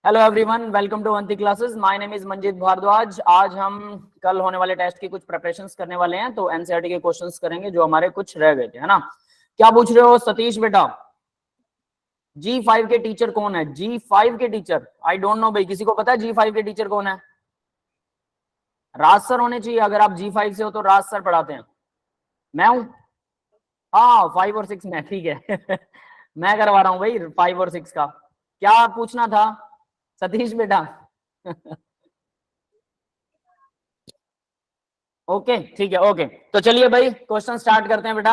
Hello everyone, welcome to Avanti classes. My name is Manjeet Bhardwaj. आज हम कल होने वाले टेस्ट की कुछ प्रिपरेशंस करने वाले हैं, तो एनसीईआरटी के क्वेश्चंस करेंगे जो हमारे कुछ रह गए थे, है ना। क्या पूछ रहे हो सतीश बेटा? G5 के टीचर कौन है? G5 के टीचर आई डोंट नो भाई, किसी को पता है G5 के टीचर कौन है? राज सर होने चाहिए। अगर आप G5 से हो तो राज सर पढ़ाते हैं। मैं हूं, हाँ 5 और 6 में, ठीक है। मैं करवा रहा हूं भाई 5 और 6 का। क्या पूछना था सतीश बेटा? ओके ठीक है, ओके। तो चलिए भाई क्वेश्चन स्टार्ट करते हैं बेटा।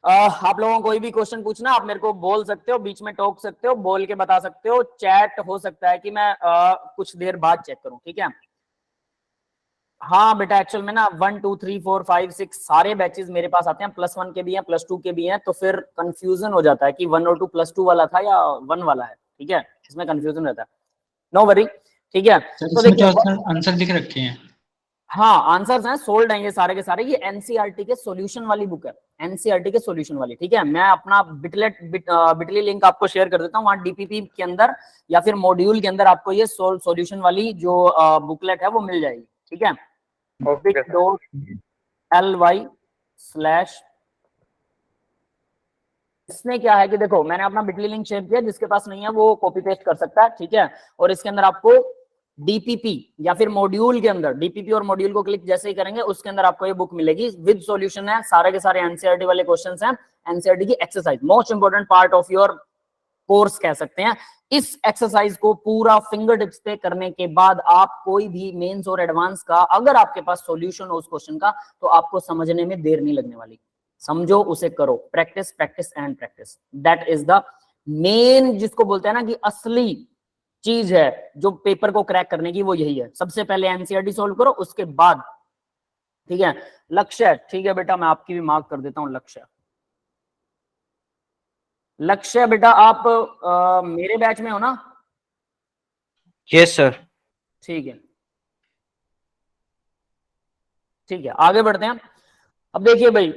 आप लोगों को कोई भी क्वेश्चन पूछना आप मेरे को बोल सकते हो, बीच में टोक सकते हो, बोल के बता सकते हो। चैट हो सकता है कि मैं कुछ देर बाद चेक करूं, ठीक है। हाँ बेटा, एक्चुअल में ना 1 2 3 4 5 6 सारे बैचेस मेरे पास आते हैं। +1 के भी हैं, +2 के भी हैं, तो फिर कंफ्यूजन हो जाता है कि 1 और 2 +2 वाला था या 1 वाला है, ठीक है। इसमें कंफ्यूजन रहता है, नो वरी, ठीक है। तो इसमें देखिए तो आंसर लिख रखे हैं। हाँ, आंसर्स हैं, सोल्ड हैं ये सारे के सारे। ये एनसीईआरटी के सॉल्यूशन वाली बुक है, एनसीईआरटी के सॉल्यूशन वाली, ठीक है। मैं अपना बिटली लिंक आपको शेयर कर देता हूँ, वहां डीपीपी के अंदर या फिर मॉड्यूल के अंदर आपको ये सॉल्यूशन वाली जो बुकलेट है वो मिल जाएगी, ठीक है। bit.ly/ इसमें क्या है कि देखो, मैंने अपना बिटली लिंक शेयर किया, जिसके पास नहीं है वो कॉपी पेस्ट कर सकता है, ठीक है। और इसके अंदर आपको डीपीपी या फिर मॉड्यूल के अंदर, डीपीपी और मॉड्यूल को क्लिक जैसे ही करेंगे उसके अंदर आपको ये बुक मिलेगी विद सॉल्यूशन है। सारे के सारे एनसीईआरटी वाले क्वेश्चंस हैं, एनसीईआरटी की exercise, most important part of your course कह सकते हैं। इस एक्सरसाइज को पूरा फिंगर टिप्स पे करने के बाद आप कोई भी मेंस और एडवांस का अगर आपके पास सॉल्यूशन हो उस क्वेश्चन का, तो आपको समझने में देर नहीं लगने वाली। समझो, उसे करो, practice practice and practice, that is the main, जिसको बोलते हैं ना कि असली चीज है जो पेपर को क्रैक करने की, वो यही है। सबसे पहले एनसीईआरटी सॉल्व करो, उसके बाद, ठीक है। लक्ष्य, ठीक है बेटा, मैं आपकी भी मार्क कर देता हूं। लक्ष्य बेटा, आप मेरे बैच में हो ना? Yes sir. ठीक है, ठीक है, आगे बढ़ते हैं। अब देखिए भाई,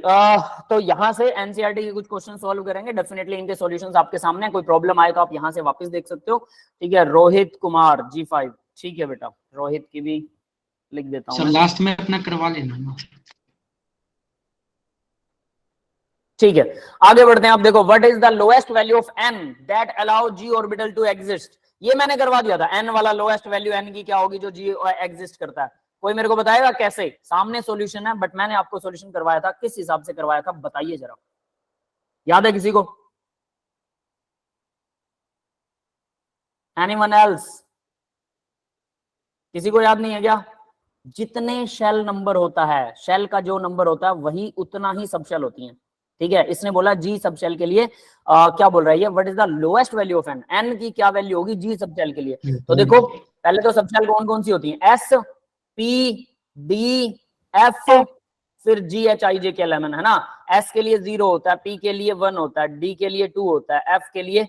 तो यहां से एनसीईआरटी के कुछ क्वेश्चन सॉल्व करेंगे, डेफिनेटली इनके सॉल्यूशंस आपके सामने। कोई प्रॉब्लम आए तो आप यहां से वापस देख सकते हो, ठीक है। रोहित कुमार G5, ठीक है बेटा, रोहित की भी लिख देता हूं सर मैं, लास्ट में अपना करवा लेना ना। ठीक है। आगे बढ़ते हैं। आप देखो, what is the lowest value of n that allow g orbital to exist. ये मैंने करवा दिया था, n वाला लोएस्ट वैल्यू n की क्या होगी जो g एग्जिस्ट करता है। कोई मेरे को बताएगा कैसे? सामने सॉल्यूशन है, बट मैंने आपको सॉल्यूशन करवाया था, किस हिसाब से करवाया था बताइए जरा, याद है किसी को? Anyone else? किसी को याद नहीं है क्या? जितने शेल नंबर होता है, शेल का जो नंबर होता है वही उतना ही सब शेल होती हैं, ठीक है। इसने बोला जी सब शेल के लिए क्या बोल रहा है ये, what is the lowest value of N, N की क्या वैल्यू होगी जी सब शेल के लिए। तो देखो, पहले तो सब शेल कौन कौन सी होती हैं? एस, पी, डी, एफ, फिर जी एच आई जे के एल एम एन, है ना। एस के लिए 0 होता है, पी के लिए 1 होता है, डी के लिए 2 होता है, एफ के लिए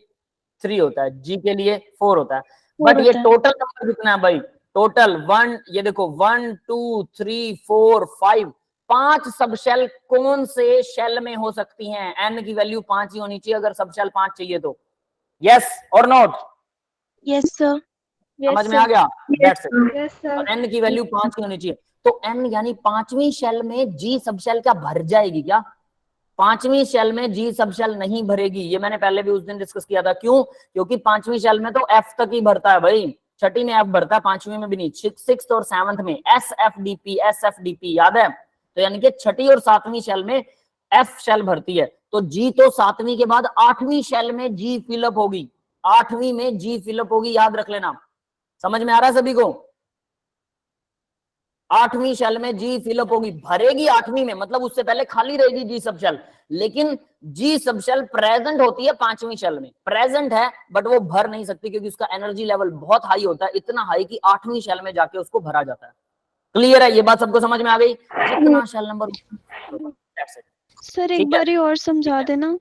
3 होता है, जी के लिए 4 होता है। बट ये टोटल नंबर कितना है भाई? टोटल 1, ये देखो 1 2 3 4 5, 5 सब शेल कौन से शेल में हो सकती हैं? एन की वैल्यू 5 ही होनी चाहिए अगर सब शेल 5 चाहिए तो। यस और नॉट? Yes sir. समझ में आ गया? That's it. Yes sir. N की वैल्यू 5 ही होनी चाहिए। तो एन यानी पांचवी शेल में जी सब शेल क्या भर जाएगी क्या? पांचवी शेल में जी सब शेल नहीं भरेगी। ये मैंने पहले भी उस दिन डिस्कस किया था। क्यों? क्योंकि पांचवी शेल में तो एफ तक ही भरता है भाई, छठी में एफ भरता है, पांचवी में भी नहीं। 6th और 7th में एस एफ डी पी, याद है? तो यानी कि छठी और 7वीं शेल में एफ शेल भरती है, तो जी तो 7वीं के बाद 8वीं शेल में जी फिलअप होगी, 8वीं में जी फिलअप होगी, याद रख लेना। समझ में आ रहा है सभी को? 8वीं शेल में जी फिलअप होगी, भरेगी 8वीं में, मतलब उससे पहले खाली रहेगी जी सब शेल। लेकिन जी सब शेल प्रेजेंट होती है 5वीं शेल में, प्रेजेंट है, बट वो भर नहीं सकती क्योंकि उसका एनर्जी लेवल बहुत हाई होता है, इतना हाई कि 8वीं शेल में जाके उसको भरा जाता है। क्लियर है? ये बात सबको समझ में आ गई? जितना शेल नंबर सर एक बार और समझा देना।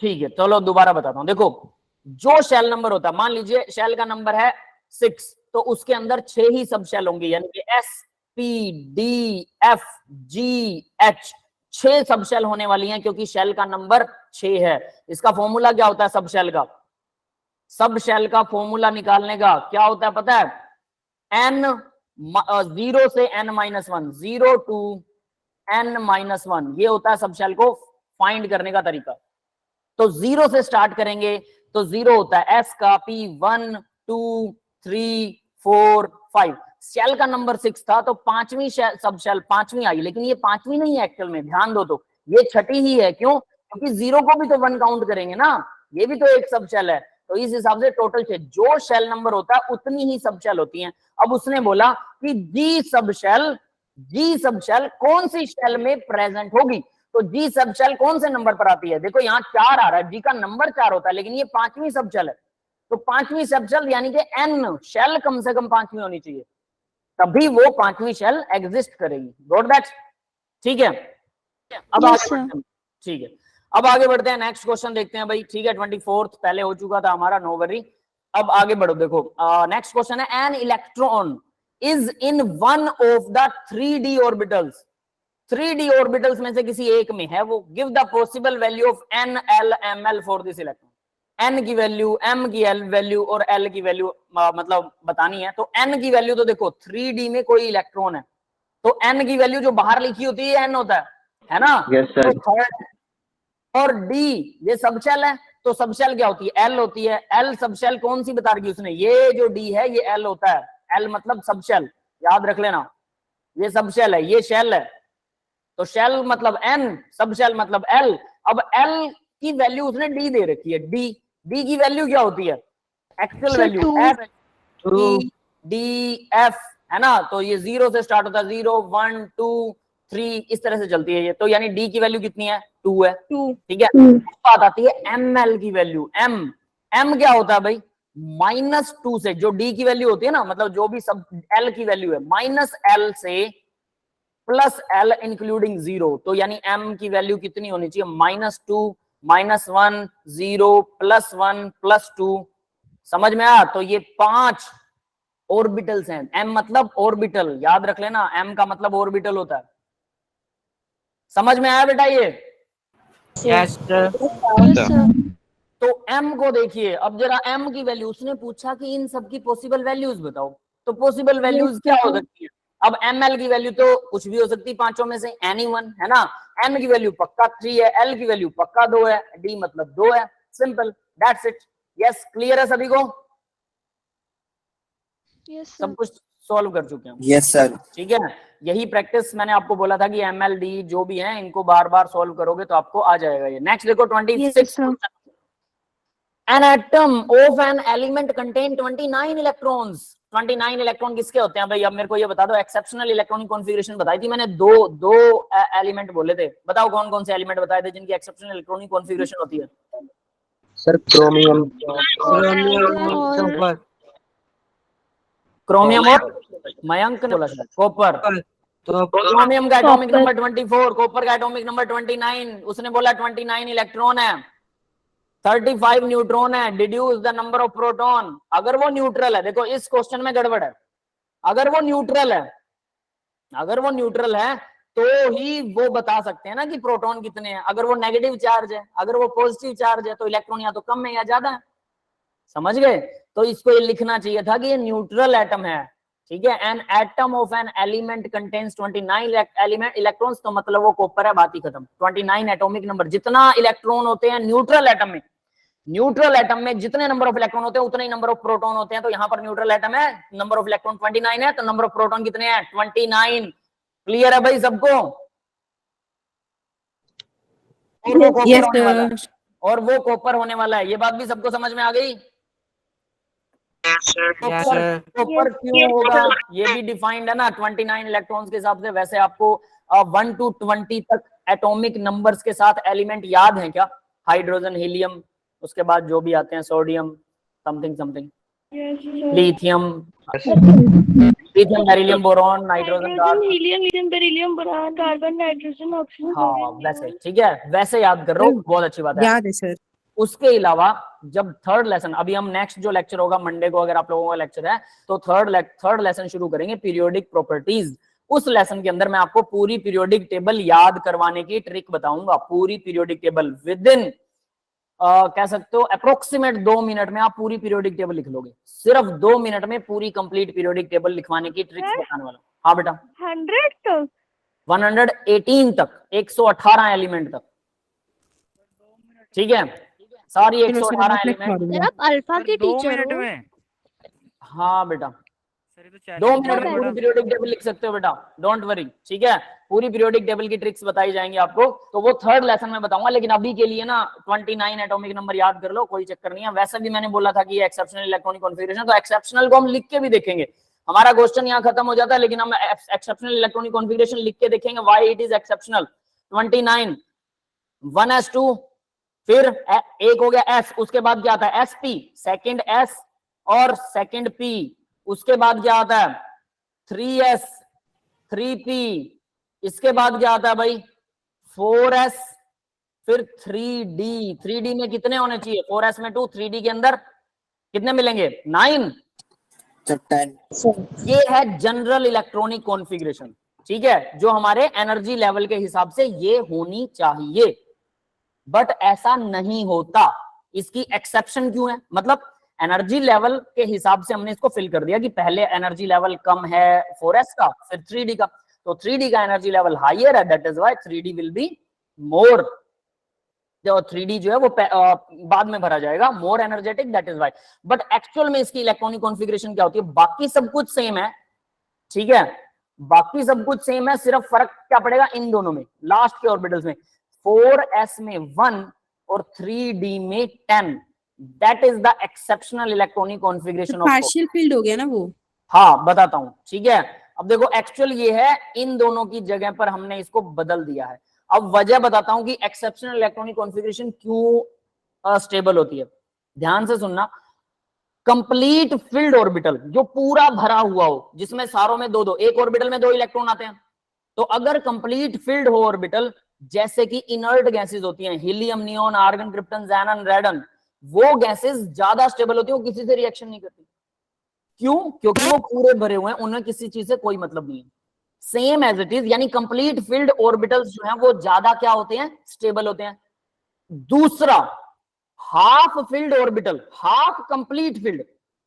ठीक है, चलो दोबारा बताता हूं। देखो, जो शेल नंबर होता है, मान लीजिए शेल का नंबर है 6, तो उसके अंदर 6 ही सब शेल होंगे, यानी कि S P D F G H, 6 sub shell होने वाली हैं क्योंकि शेल का नंबर 6 है। इसका फॉर्मूला क्या होता है सब शेल का? सब शेल का फॉर्मूला निकालने का क्या होता है पता है? n 0 से n-1, 0 to n-1, ये होता है सब शेल को फाइंड करने का तरीका। तो 0 से स्टार्ट करेंगे तो 0 होता है s का p 1 2 3 4 5, शेल का नंबर 6 था तो पांचवी सब शेल पांचवी आई, लेकिन ये पांचवी नहीं है एक्चुअल में, ध्यान दो, तो ये छठी ही है। क्यों? क्योंकि 0 को भी तो 1 काउंट करेंगे ना, ये भी तो एक सब शेल है। तो इस हिसाब से टोटल शेल जो शेल नंबर होता है उतनी ही सब शेल होती हैं। अब उसने बोला कि जी सब शेल कौन सी शेल में प्रेजेंट होगी, तो जी सब शेल कौन से नंबर पर आती है? देखो यहाँ 4 आ रहा है, जी का नंबर 4 होता है, लेकिन ये पांचवी सब शेल है, तो पांचवी सब शेल यानी कि n शेल कम से कम पांचवी होनी चाहिए, तभी वो पांचवी शेल एग्जिस्ट करेगी। Got that? ठीक है, अब Yes, आगे बढ़ते हैं। ठीक है, अब आगे बढ़ते हैं, नेक्स्ट क्वेश्चन देखते हैं भाई। ठीक है, 24th पहले हो चुका था हमारा, नो वरी। अब आगे बढ़ो, देखो नेक्स्ट क्वेश्चन है, an electron is in one of the 3D orbitals, 3D orbitals में से किसी एक में है वो, give the possible value of n l m l for this electron. n की वैल्यू, m की वैल्यू और l की वैल्यू मतलब बतानी है। तो n की वैल्यू तो देखो 3D में कोई इलेक्ट्रॉन है तो n की वैल्यू जो बाहर लिखी होती है n होता है ना? Yes, sir. तो थर्ड और d ये सबशेल है, तो सबशेल क्या होती है? l होती है। l सबशेल कौन सी बता रही उसने? ये जो d है ये l होता है, l मतलब सबशेल, याद रख लेना, ये सबशेल है, ये शेल है, तो शेल मतलब n, सबशेल मतलब l। अब l की वैल्यू उसने d दे रखी है, d की वैल्यू क्या होती है? Actual Sir, value two. f e d f है ना? तो ये 0 से स्टार्ट होता है, 0 1 2 3 इस तरह से चलती है ये, तो यानी d की वैल्यू कितनी है? 2 है। 2. ठीक है, बात आती है ml की वैल्यू। m क्या होता है भाई? -2 से, जो d की वैल्यू होती है ना, मतलब जो भी सब l की वैल्यू है, -l से +l इंक्लूडिंग 0, तो यानी m की वैल्यू कितनी होनी चाहिए? -2 -1 0 +1 +2। समझ में आया? तो ये 5 ऑर्बिटल्स हैं। m मतलब ऑर्बिटल, याद रख लेना, m का मतलब ऑर्बिटल होता है। समझ में आया बेटा ये? Yes, sir. Yes, sir. तो m को देखिए, अब जरा m की वैल्यू, उसने पूछा कि इन सब की पॉसिबल वैल्यूज बताओ, तो पॉसिबल वैल्यूज क्या हो सकती है? अब ml की वैल्यू तो कुछ भी हो सकती है पांचों में से, एनी1 है ना? n की वैल्यू पक्का 3 है, l की वैल्यू पक्का 2 है, d मतलब 2 है, simple, that's it. Yes, clear है सभी को? Yes, sir. सब कुछ सॉल्व कर चुके हैं? Yes sir. ठीक है, यही प्रैक्टिस मैंने आपको बोला था कि MLD जो भी है इनको बार बार सॉल्व करोगे तो आपको आ जाएगा ये। नेक्स्ट देखो 26। Yes, sir. An atom of an element contain 29 electrons। 29 electron किसके होते हैं भाई? अब मेरे को ये बता दो, एक्सेप्शनल इलेक्ट्रॉनिक कॉन्फ़िगरेशन बताई थी मैंने, दो एलिमेंट बोले थे, बताओ कौन कौन से एलिमेंट बताए थे जिनकी एक्सेप्शनल इलेक्ट्रॉनिक कॉन्फ़िगरेशन होती है? Sir, chromium. और क्रोमियम और मयंक ने बोला शायद कॉपर। तो क्रोमियम का एटॉमिक Copper. नंबर 24, कॉपर का एटॉमिक नंबर 29, उसने बोला 29 इलेक्ट्रॉन है, 35 न्यूट्रॉन है, deduce the number of proton. अगर वो न्यूट्रल है, देखो इस क्वेश्चन में गड़बड़ है, अगर वो न्यूट्रल है तो ही वो बता सकते हैं ना कि प्रोटॉन कितने हैं। अगर वो नेगेटिव चार्ज है, अगर वो पॉजिटिव चार्ज है, तो इलेक्ट्रॉन या तो कम है या ज्यादा है। समझ गए? तो इसको ये लिखना चाहिए था कि ये न्यूट्रल एटम है। ठीक है, an atom of an element contains 29 element electrons, तो मतलब वो कॉपर है, बात ही खत्म। 29 एटॉमिक नंबर, जितना इलेक्ट्रॉन होते हैं न्यूट्रल एटम में जितने नंबर ऑफ इलेक्ट्रॉन होते हैं उतने ही नंबर ऑफ प्रोटॉन होते हैं। तो यहाँ पर न्यूट्रल एटम है, नंबर ऑफ इलेक्ट्रॉन 29 है, तो नंबर ऑफ प्रोटॉन कितने हैं? 29। क्लियर है भाई सबको? और वो कॉपर होने वाला है, और वो कॉपर होने वाला है, ये बात भी सबको समझ में आ गई? कॉपर क्यों होगा ये भी डिफाइंड है ना 29 इलेक्ट्रॉन्स के हिसाब से। वैसे आपको 1 to 20 तक एटॉमिक नंबर्स के साथ एलिमेंट याद हैं क्या? हाइड्रोजन, हीलियम, उसके बाद जो भी आते हैं sodium, something lithium, beryllium, boron, nitrogen, helium, beryllium, boron, carbon, nitrogen, oxygen. हाँ वैसे, ठीक है, वैसे याद कर रहा हूँ, बहुत अच्छी बात है। याद है सर। उसके अलावा जब थर्ड लेसन, अभी हम नेक्स्ट जो लेक्चर होगा मंडे को, अगर आप लोगों का लेक्चर है तो थर्ड लेसन शुरू करेंगे, पीरियोडिक प्रॉपर्टीज। उस लेसन के अंदर मैं आपको पूरी पीरियोडिक टेबल याद करवाने की ट्रिक बताऊंगा, पूरी पीरियोडिक टेबल विद इन कह सकते हो अप्रोक्सीमेट 2 मिनट में आप पूरी पीरियोडिक टेबल लिख लोगे। सिर्फ 2 मिनट में पूरी कंप्लीट पीरियोडिक टेबल लिखवाने की ट्रिक्स बताने वाला हूं। हाँ बेटा 100 तक 118 तक, 118 एलिमेंट तक, ठीक है, सारी 118 एलिमेंट। सर आप अल्फा के टीचर हो। हाँ बेटा 2 मिनट में पूरी पीरियोडिक टेबल लिख सकते हो बेटा, डोंट वरी, ठीक है। पूरी पीरियोडिक टेबल की ट्रिक्स बताई जाएंगी आपको, तो वो थर्ड लेसन में बताऊंगा। लेकिन अभी के लिए ना 29 एटॉमिक नंबर याद कर लो, कोई चक्कर नहीं है। वैसे भी मैंने बोला था कि ये एक्सेप्शनल इलेक्ट्रॉनिक कॉन्फ़िगरेशन, तो एक्सेप्शनल को हम लिख के भी देखेंगे। हमारा क्वेश्चन यहाँ खत्म हो जाता है, लेकिन हम एक्सेप्शनल इलेक्ट्रॉनिक कॉन्फ़िगरेशन लिख के देखेंगे, why it is exceptional. 29 1s2, फिर एक हो गया s, उसके बाद क्या आता है sp, सेकंड s और सेकंड p, उसके बाद क्या आता है 3s 3p, इसके बाद क्या आता है भाई 4s, फिर 3d। 3d में कितने होने चाहिए, 4s में 2, 3d के अंदर कितने मिलेंगे 9, 10। ये है जनरल इलेक्ट्रॉनिक कॉन्फ़िगरेशन, ठीक है, जो हमारे एनर्जी लेवल के हिसाब से ये होनी चाहिए, बट ऐसा नहीं होता। इसकी एक्सेप्शन क्यों है, मतलब एनर्जी लेवल के हिसाब से हमने इसको फिल कर दिया कि पहले एनर्जी लेवल कम है 4s का, फिर 3d का, तो 3d का एनर्जी लेवल हायर है, that is why 3d will be more. जो 3d जो है वो बाद में भरा जाएगा, more energetic, that is why. But actual में इसकी इलेक्ट्रॉनिक कॉन्फ़िगरेशन क्या होती है, बाकी सब कुछ सेम है, ठीक है, बाकी सब कुछ सेम है, सिर्फ फर्क क्या पड़ेगा इन दोनों में, लास्ट के ऑर्बिटल्स में, 4s में 1 और 3d में 10, that is the exceptional electronic configuration of partial field हो गया ना वो। हाँ बताता हूं, ठीक है। अब देखो एक्चुअल ये है, इन दोनों की जगह पर हमने इसको बदल दिया है। अब वजह बताता हूं कि एक्सेप्शनल इलेक्ट्रॉनिक कॉन्फ़िगरेशन क्यों स्टेबल होती है, ध्यान से सुनना। कंप्लीट फील्ड ऑर्बिटल जो पूरा भरा हुआ हो, जिसमें सारों में दो दो, एक ऑर्बिटल में 2 इलेक्ट्रॉन आते हैं, तो अगर कंप्लीट फील्ड हो ऑर्बिटल, जैसे कि इनर्ट गैसेस होती हैं, helium, neon, argon, krypton, xenon, radon, वो गैसेस ज्यादा स्टेबल होती है, वो किसी से रिएक्शन नहीं करती। क्यों, क्योंकि वो पूरे भरे हुए हैं, उन्हें किसी चीज से कोई मतलब नहीं है। सेम एज इट इज, यानी कंप्लीट फील्ड ऑर्बिटल्स जो हैं वो ज्यादा क्या होते हैं, स्टेबल होते हैं। दूसरा, half filled orbital, half complete field,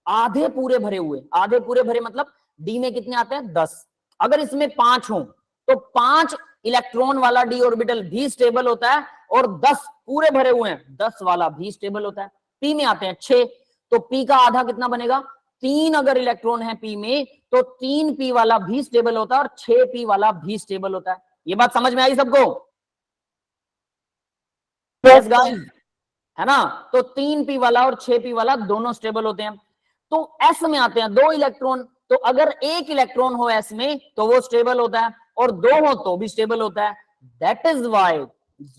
आधे पूरे भरे हुए, आधे पूरे भरे मतलब डी में कितने आते हैं 10, अगर इसमें 5 हो तो 5 इलेक्ट्रॉन वाला डी ऑर्बिटल भी स्टेबल होता है, और 10 पूरे भरे हुए हैं 10 वाला भी स्टेबल होता है। पी में आते हैं 6, तो पी का आधा कितना बनेगा 3, अगर इलेक्ट्रॉन है पी में तो 3 पी वाला भी स्टेबल होता है और 6 पी वाला भी स्टेबल होता है। ये बात समझ में आई सबको? yes, guys, है ना? तो 3 पी वाला और 6 पी वाला दोनों स्टेबल होते हैं। तो एस में आते हैं 2 इलेक्ट्रॉन, तो अगर 1 इलेक्ट्रॉन हो एस में तो वो स्टेबल होता है, और 2 हो तो भी स्टेबल होता है। दैट इज वाई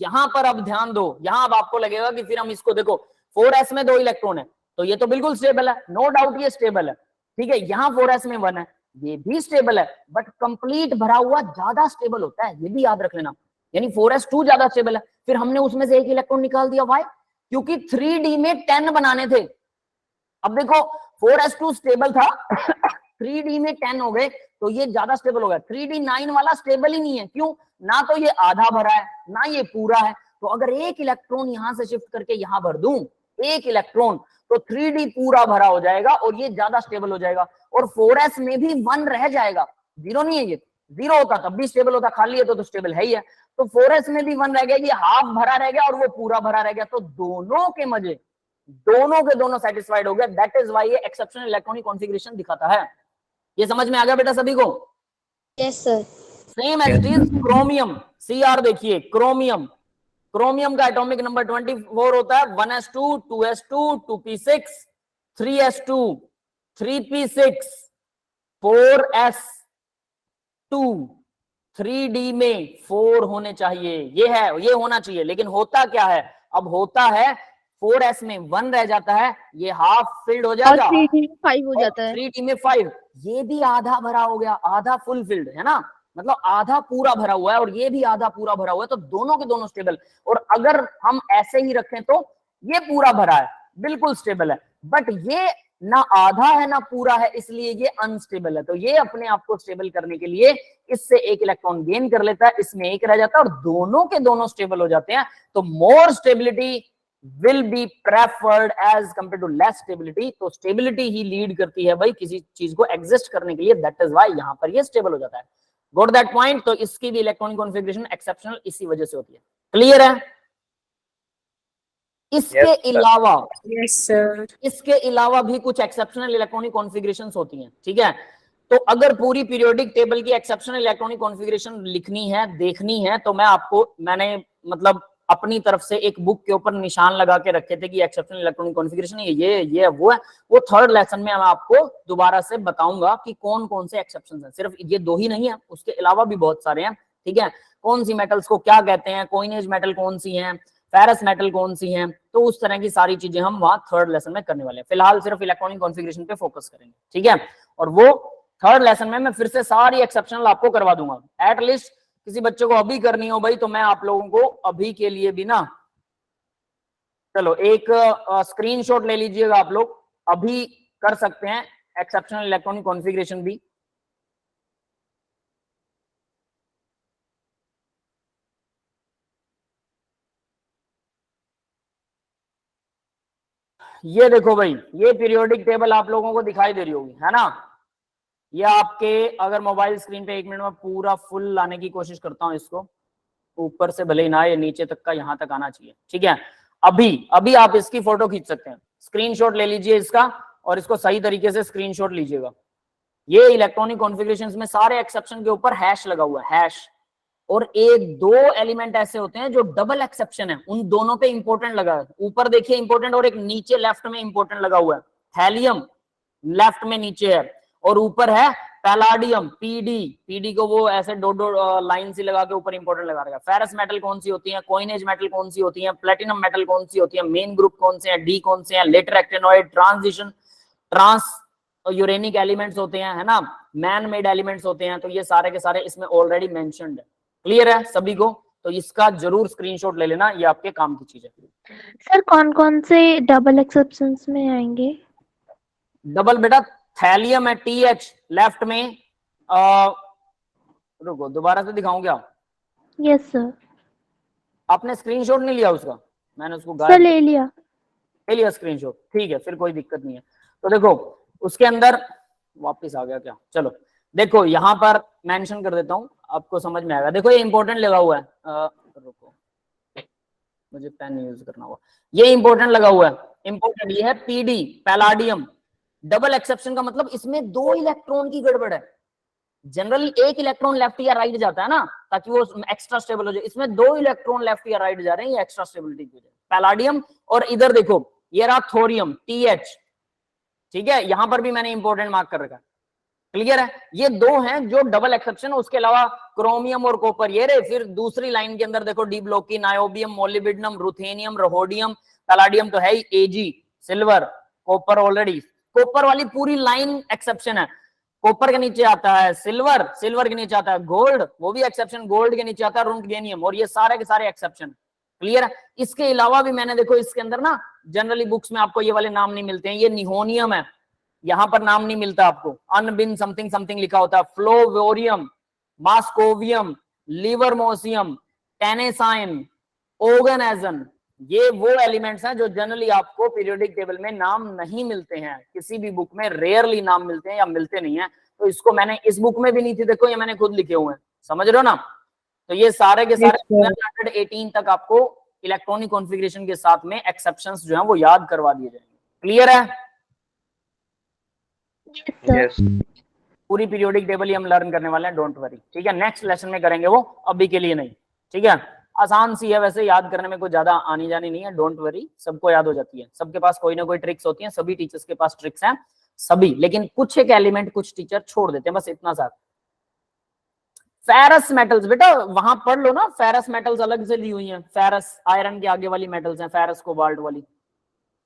यहां पर अब ध्यान दो, यहां अब आपको लगेगा कि फिर हम इसको देखो, 4s में 2 इलेक्ट्रॉन है तो ये तो बिल्कुल स्टेबल है, नो डाउट ये स्टेबल है, ठीक है। यहां 4s में 1 है, ये भी स्टेबल है, बट कंप्लीट भरा हुआ ज्यादा स्टेबल होता है, ये भी याद रख लेना, यानी 4s2 ज्यादा स्टेबल है। फिर हमने उसमें से 1 इलेक्ट्रॉन निकाल दिया, वाई? क्योंकि 3d में 10 बनाने थे। अब देखो 4s2 स्टेबल था 3d में 10 हो गए तो ये ज्यादा स्टेबल हो गया। 3d 9 वाला स्टेबल ही नहीं है, क्यों? ना तो ये आधा भरा है ना ये पूरा है। तो अगर 1 इलेक्ट्रॉन यहां से शिफ्ट करके यहां भर दूं, 1 इलेक्ट्रॉन, तो 3d पूरा भरा हो जाएगा और ये ज्यादा स्टेबल हो जाएगा। और 4s में भी 1 रह जाएगा, 0 नहीं है, ये 0 होता तब भी स्टेबल होता, खाली है तो स्टेबल है ही है। तो 4s में भी 1 रह गया, ये हाफ भरा रह गया और वो पूरा भरा रह गया, तो दोनों के मजे, दोनों के दोनों सेटिस्फाइड हो गए। दैट इज व्हाई ये एक्सेप्शनल इलेक्ट्रॉनिक कॉन्फ़िगरेशन दिखाता है। ये समझ में आ गया बेटा सभी को? Yes sir. Same as it is chromium, Cr देखिए, क्रोमियम, क्रोमियम का एटॉमिक नंबर 24 होता है, 1s2 2s2 2p6 3s2 3p6 4s2 3d में 4 होने चाहिए, ये है, ये होना चाहिए। लेकिन होता क्या है, अब होता है 4s में 1 रह जाता है, ये हाफ फिल्ड हो जाएगा, 3d में 5 हो जाता है, 3d में 5, ये भी आधा भरा हो गया, आधा फुल फिल्ड है ना, मतलब आधा पूरा भरा हुआ है और ये भी आधा पूरा भरा हुआ है, तो दोनों के दोनों स्टेबल। और अगर हम ऐसे ही रखें तो ये पूरा भरा है, बिल्कुल स्टेबल है, बट ये ना आधा है ना पूरा है, इसलिए ये अनस्टेबल है। तो ये अपने आप को स्टेबल करने के लिए इससे 1 इलेक्ट्रॉन गेन कर लेता है, इसमें 1 रह जाता है और दोनों के दोनों स्टेबल हो जाते हैं। तो more stability will be preferred as compared to less stability. तो स्टेबिलिटी ही लीड करती है भाई किसी चीज को एग्जिस्ट करने के लिए, दैट इज व्हाई यहां पर ये स्टेबल हो जाता है। Got that point. तो इसकी भी इलेक्ट्रॉनिक कॉन्फ़िगरेशन एक्सेप्शनल इसी वजह से होती है। क्लियर है? इसके अलावा इसके अलावा भी कुछ एक्सेप्शनल इलेक्ट्रॉनिक कॉन्फ़िगरेशंस होती हैं, ठीक है। तो अगर पूरी पीरियोडिक टेबल की एक्सेप्शनल इलेक्ट्रॉनिक कॉन्फ़िगरेशन लिखनी है, देखनी है, तो मैंने मतलब अपनी तरफ से एक बुक के ऊपर निशान लगा के रखे थे कि एक्सेप्शनल इलेक्ट्रॉनिक कॉन्फ़िगरेशन ये वो है। वो थर्ड लेसन में मैं आपको दोबारा से बताऊंगा कि कौन कौन से एक्सेप्शंस हैं। सिर्फ ये दो ही नहीं है, उसके अलावा भी बहुत सारे हैं, ठीक है। कौन सी मेटल्स को क्या कहते हैं, कॉइनेज मेटल कौन सी है, फेरस मेटल कौन सी हैं, तो उस तरह की सारी चीजें हम वहां थर्ड लेसन में करने वाले हैं। फिलहाल सिर्फ इलेक्ट्रॉनिक कॉन्फ़िगरेशन पे फोकस करेंगे, ठीक है। और वो थर्ड लेसन में मैं फिर से सारी एक्सेप्शनल आपको करवा दूंगा। एटलीस्ट किसी बच्चे को अभी करनी हो भाई, तो मैं आप लोगों को अभी के लिए भी ना, चलो एक स्क्रीनशॉट ले लीजिएगा आप लोग, अभी कर सकते हैं एक्सेप्शनल इलेक्ट्रॉनिक कॉन्फ़िगरेशन भी। ये देखो भाई, ये पीरियोडिक टेबल आप लोगों को दिखाई दे रही होगी, है ना। ये आपके अगर मोबाइल स्क्रीन पे 1 मिनट में पूरा फुल लाने की कोशिश करता हूं, इसको ऊपर से भले ही ना, ये नीचे तक का यहां तक आना चाहिए, ठीक है। अभी आप इसकी फोटो खींच सकते हैं, स्क्रीनशॉट ले लीजिए इसका और इसको सही तरीके से स्क्रीनशॉट लीजिएगा। ये इलेक्ट्रॉनिक कॉन्फ़िगरेशंस में सारे एक्सेप्शन के ऊपर हैश लगा हुआ है, हैश। और एक दो एलिमेंट ऐसे होते हैं जो डबल एक्सेप्शन है, उन दोनों पे इंपॉर्टेंट लगा है। ऊपर देखिए इंपॉर्टेंट और एक नीचे लेफ्ट में इंपॉर्टेंट लगा हुआ है। थैलियम लेफ्ट में नीचे है और ऊपर है पैलाडियम, पीडी को वो ऐसे दो लाइन सी लगा के ऊपर इंपॉर्टेंट लगा रखा है। फेरस मेटल कौन सी होती है, कॉइनेज मेटल कौन सी होती है, प्लेटिनम मेटल कौन सी होती है, मेन ग्रुप कौन से हैं, डी कौन से हैं, later actinoid, transition, transuranic elements होते हैं, है ना, मैन मेड एलिमेंट्स होते हैं। तो ये सारे के सारे इसमें ऑलरेडी मेंशन्ड है। क्लियर है सभी को? तो इसका जरूर स्क्रीनशॉट ले लेना, ये आपके काम की चीज है। सर कौन कौन से डबल एक्सेप्शंस में आएंगे? डबल बेटा थैलियम है, TH लेफ्ट में। रुको दोबारा से दिखाऊं क्या? Yes sir. आपने स्क्रीनशॉट नहीं लिया उसका? मैंने उसको सर ले लिया स्क्रीनशॉट, ठीक है, फिर कोई दिक्कत नहीं है। तो देखो उसके अंदर वापस आ गया क्या, चलो देखो यहां पर मेंशन कर देता हूं, आपको समझ में आएगा। देखो ये इंपॉर्टेंट लगा हुआ है, रुको मुझे पेन यूज करना होगा। ये इंपॉर्टेंट लगा हुआ है, इंपॉर्टेंट ये है PD पैलाडियम। डबल एक्सेप्शन का मतलब इसमें 2 इलेक्ट्रॉन की गड़बड़ है। जनरली एक इलेक्ट्रॉन लेफ्ट या राइट जाता है ना, ताकि वो एक्स्ट्रा स्टेबल हो जाए। इसमें 2 इलेक्ट्रॉन लेफ्ट या राइट जा रहे हैं, ये एक्स्ट्रा स्टेबिलिटी की वजह। पैलाडियम और इधर देखो ये रहा थोरियम, TH, ठीक है। यहां पर भी मैंने इंपॉर्टेंट मार्क कर रखा है। क्लियर है? ये 2 हैं जो डबल एक्सेप्शन। उसके अलावा क्रोमियम और कॉपर ये रहे। फिर दूसरी लाइन के अंदर देखो डी ब्लॉकी, niobium, molybdenum, ruthenium, rhodium, palladium तो है ही, Ag silver, copper already. Copper वाली पूरी लाइन एक्सेप्शन है। कॉपर के नीचे आता है सिल्वर, सिल्वर के नीचे आता है गोल्ड, वो भी एक्सेप्शन, गोल्ड के नीचे आता है रुंटगेनियम, और ये सारे के सारे एक्सेप्शन। क्लियर है? इसके अलावा भी मैंने देखो इसके अंदर ना, जनरली बुक्स में आपको ये वाले नाम नहीं मिलते हैं। ये निहोनियम है, यहां पर नाम नहीं मिलता आपको, अनबिन समथिंग समथिंग लिखा होता है। फ्लोवोरियम, मास्कोवियम, लिवरमोसियम, टेनेसाइन, ओगेनेजन, ये वो एलिमेंट्स हैं जो जनरली आपको पीरियोडिक टेबल में नाम नहीं मिलते हैं। किसी भी बुक में रेयरली नाम मिलते हैं या मिलते नहीं है। तो इसको मैंने इस बुक में भी नहीं थी, देखो ये मैंने खुद लिखे हुए हैं, समझ रहे हो ना। तो ये सारे के सारे 118 तक आपको इलेक्ट्रॉनिक कॉन्फ़िगरेशन के साथ में एक्सेप्शंस जो हैं वो याद करवा दिए जाएंगे। क्लियर है? Yes. पूरी पीरियोडिक टेबल ही हम लर्न करने वाले हैं, डोंट वरी, ठीक है। नेक्स्ट लेसन में करेंगे वो, अभी के लिए नहीं, ठीक है। आसान सी है वैसे, याद करने में कोई ज्यादा आनी जानी नहीं है, डोंट वरी, सबको याद हो जाती है। सबके पास कोई ना कोई ट्रिक्स होती है, सभी टीचर्स के पास ट्रिक्स हैं सभी, लेकिन कुछ एक एलिमेंट कुछ टीचर छोड़ देते हैं, बस इतना सा। फेरस मेटल्स बेटा वहां पढ़ लो ना, फेरस मेटल्स अलग से ली हुई हैं। फेरस आयरन के आगे वाली मेटल्स हैं, फेरस कोबाल्ट वाली,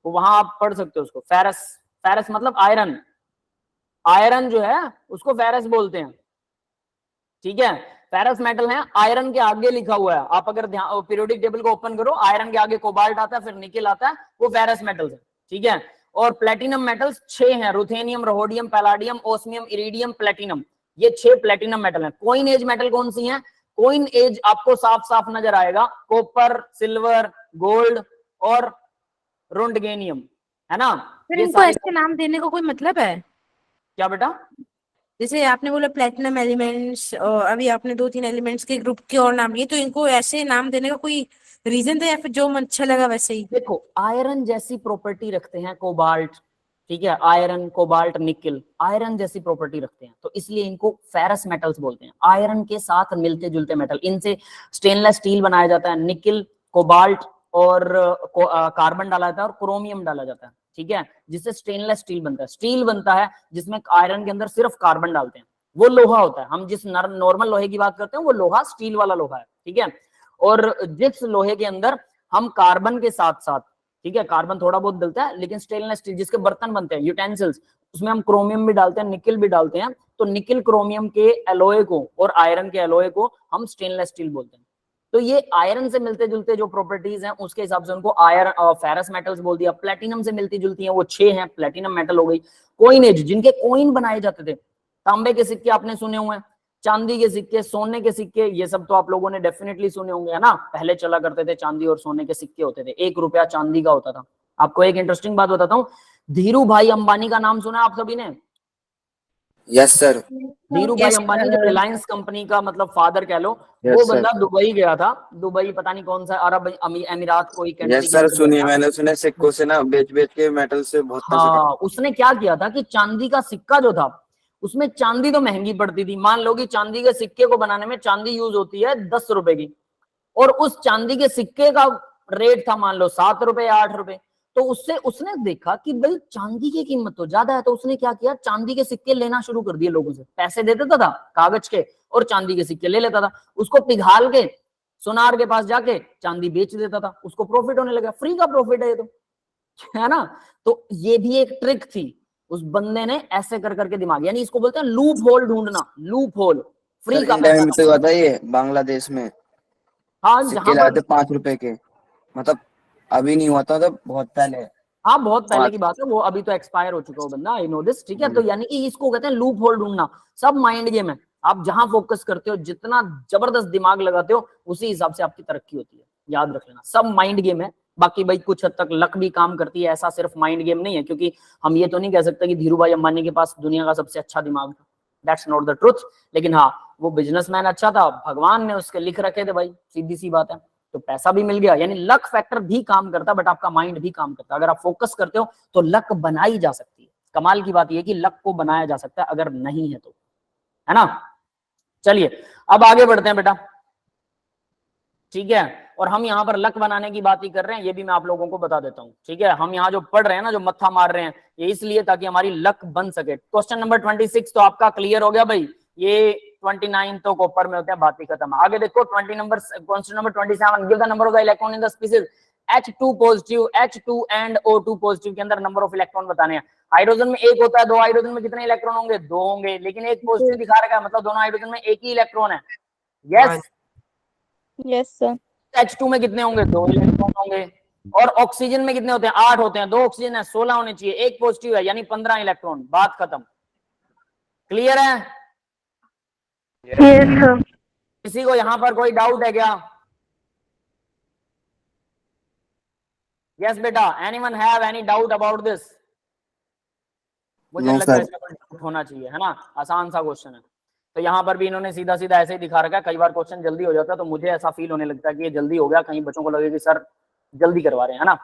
वो वहां आप पढ़ सकते हो उसको। फेरस, फेरस मतलब आयरन, आयरन जो है उसको फेरस बोलते हैं, ठीक है। फेरस मेटल है, आयरन के आगे लिखा हुआ है। आप अगर पीरियोडिक टेबल को ओपन करो, आयरन के आगे कोबाल्ट आता है, फिर निकेल आता है, वो फेरस मेटल्स है, ठीक है। और प्लेटिनम मेटल्स 6 हैं, ruthenium, rhodium, palladium, osmium, iridium, platinum, ये 6 प्लेटिनम मेटल हैं। कॉइन एज मेटल कौन सी हैं? कॉइन एज आपको साफ साफ नजर आएगा, कॉपर, सिल्वर, गोल्ड और रोंडगेनियम, है ना। फिर ये इनको सारी ऐसे नाम देने का कोई मतलब है? क्या बेटा? जैसे आपने बोला प्लेटिनम एलिमेंट्स, और अभी आपने 2-3 एलिमेंट्स के ग्रुप के और नाम लिए, तो इनको ऐसे नाम देने का कोई रीजन था या फिर जो मन अच्छा लगा वैसे ही? देखो आयरन जैसी प्रॉपर्टी रखते हैं कोबाल्ट, ठीक है, आयरन कोबाल्ट निकल आयरन जैसी प्रॉपर्टी रखते हैं, तो इसलिए इनको फेरस मेटल्स बोलते हैं। आयरन के साथ मिलते जुलते मेटल, इनसे स्टेनलेस स्टील बनाया जाता है, निकल कोबाल्ट और कार्बन डाला जाता है और क्रोमियम डाला जाता है, ठीक है, जिससे स्टेनलेस स्टील बनता है। स्टील बनता है जिसमें आयरन के अंदर सिर्फ कार्बन डालते हैं, वो लोहा होता है। हम जिस नॉर्मल लोहे की बात करते हैं वो लोहा स्टील वाला लोहा है, ठीक है। और जिस लोहे के अंदर हम कार्बन के साथ साथ, ठीक है, कार्बन थोड़ा बहुत डलता है, लेकिन स्टेनलेस स्टील जिसके बर्तन बनते हैं यूटेंसिल्स, उसमें हम क्रोमियम भी डालते हैं, निकल भी डालते हैं, तो निकल क्रोमियम के एलॉय को और आयरन के एलॉय को हम स्टेनलेस स्टील बोलते हैं। तो ये आयरन से मिलते जुलते जो प्रॉपर्टीज हैं उसके हिसाब से उनको आयरन फेरस मेटल्स बोल दिया। प्लेटिनम से मिलती जुलती हैं वो 6 हैं, प्लेटिनम मेटल हो गई। कॉइनेज, जिनके कॉइन बनाए जाते थे, तांबे के सिक्के आपने सुने हुए हैं, चांदी के सिक्के, सोने के सिक्के, ये सब तो आप लोगों ने डेफिनेटली सुने होंगे, है ना। पहले चला करते थे चांदी और सोने के सिक्के होते थे, 1 रुपया चांदी का होता था। आपको एक इंटरेस्टिंग बात बताता हूँ, धीरू भाई अंबानी का नाम सुना आप सभी ने? Yes sir. धीरू भाई अंबानी जो रिलायंस कंपनी का मतलब फादर कह लो, वो बंदा दुबई गया था, दुबई पता नहीं कौन सा अरब अमीरात कोई कंट्री। यस सर, सुनिए, मैंने सुना सिक्कों से ना बेच बेच के मेटल से बहुत पैसे हाँ, उसने क्या किया था कि चांदी का सिक्का जो था उसमें चांदी तो महंगी पड़ती थी। मान लो कि चांदी के सिक्के को बनाने में चांदी यूज होती है 10 रुपए की, और उस चांदी के सिक्के का रेट था मान लो 7 रुपए या 8 रुपए। तो उससे उसने देखा कि भाई चांदी की कीमत तो ज्यादा है, तो उसने क्या किया, चांदी के सिक्के लेना शुरू कर दिए लोगों से, पैसे दे देता था कागज के और चांदी के सिक्के ले लेता था, उसको पिघाल के सुनार के पास जाके चांदी बेच देता था, उसको प्रॉफिट होने लगा। फ्री का प्रॉफिट है ये तो, है ना। तो ये भी एक ट्रिक थी, उस बंदे ने ऐसे कर करके दिमाग, यानी इसको बोलते हैं लूप होल ढूंढना, लूप होल, फ्री का इंडिया में पैसा। तो हुआ था ये, बांग्लादेश में हाँ, सिक्के जहां लाए पर थे 5 रुपए के, मतलब अभी नहीं हुआ था, तो बहुत पहले। हाँ बहुत पहले की 5 बात है वो, अभी तो एक्सपायर हो चुका है वो बंदा, आई नो दिस, ठीक है। तो यानी कि इसको कहते हैं लूप होल ढूंढना। सब माइंड गेम है, आप जहां फोकस करते हो, जितना जबरदस्त दिमाग लगाते हो, उसी हिसाब से आपकी तरक्की होती है, याद रख लेना। सब माइंड गेम है, बाकी भाई कुछ हद तक लक भी काम करती है, ऐसा सिर्फ माइंड गेम नहीं है। क्योंकि हम ये तो नहीं कह सकते कि धीरू भाई अंबानी के पास दुनिया का सबसे अच्छा दिमाग था, दैट्स नॉट द ट्रुथ। लेकिन हाँ, वो बिजनेसमैन अच्छा था, भगवान ने उसके लिख रखे थे भाई, सीधी सी बात है, तो पैसा भी मिल गया। यानी लक फैक्टर भी काम करता है, बट आपका माइंड भी काम करता है। अगर आप फोकस करते हो तो लक बनाई जा सकती है। कमाल की बात यह कि लक को बनाया जा सकता है, अगर नहीं है तो, है ना। चलिए अब आगे बढ़ते हैं बेटा, ठीक है। और हम यहाँ पर लक बनाने की बात ही कर रहे हैं, ये भी मैं आप लोगों को बता देता हूँ, ठीक है। हम यहाँ जो पढ़ रहे हैं ना, जो मत्था मार रहे हैं, ये इसलिए ताकि हमारी लक बन सके। क्वेश्चन नंबर 26 तो आपका क्लियर हो गया भाई, ये 29 तो कॉपर में होते हैं, बात ही खत्म। आगे देखो question number 27, give the number of the electron in the species H2 positive, H2 and O2 positive के अंदर नंबर ऑफ इलेक्ट्रॉन बताने हैं। हाइड्रोजन में एक होता है, 2 हाइड्रोजन में कितने इलेक्ट्रॉन होंगे? 2 होंगे, लेकिन एक पॉजिटिव दिखा रखा है, मतलब दोनों हाइड्रोजन में एक ही इलेक्ट्रॉन है। Yes yes sir. H2 में कितने होंगे? 2 इलेक्ट्रॉन होंगे। और ऑक्सीजन में कितने होते हैं? 8 होते हैं, 2 ऑक्सीजन है, 16 होने चाहिए, एक पॉजिटिव है, यानी 15 इलेक्ट्रॉन। बात खत्म, क्लियर है? किसी को यहां पर कोई डाउट है क्या? यस बेटा, anyone have any doubt about this? मुझे लगता है इसका कोई डाउट होना चाहिए, है ना, आसान सा क्वेश्चन है। तो यहाँ पर भी इन्होंने सीधा सीधा ऐसे ही दिखा रखा है। कई बार क्वेश्चन जल्दी हो जाता है तो मुझे ऐसा फील होने लगता है कि ये जल्दी हो गया, कहीं बच्चों को लगे कि सर जल्दी करवा रहे हैं, है ना,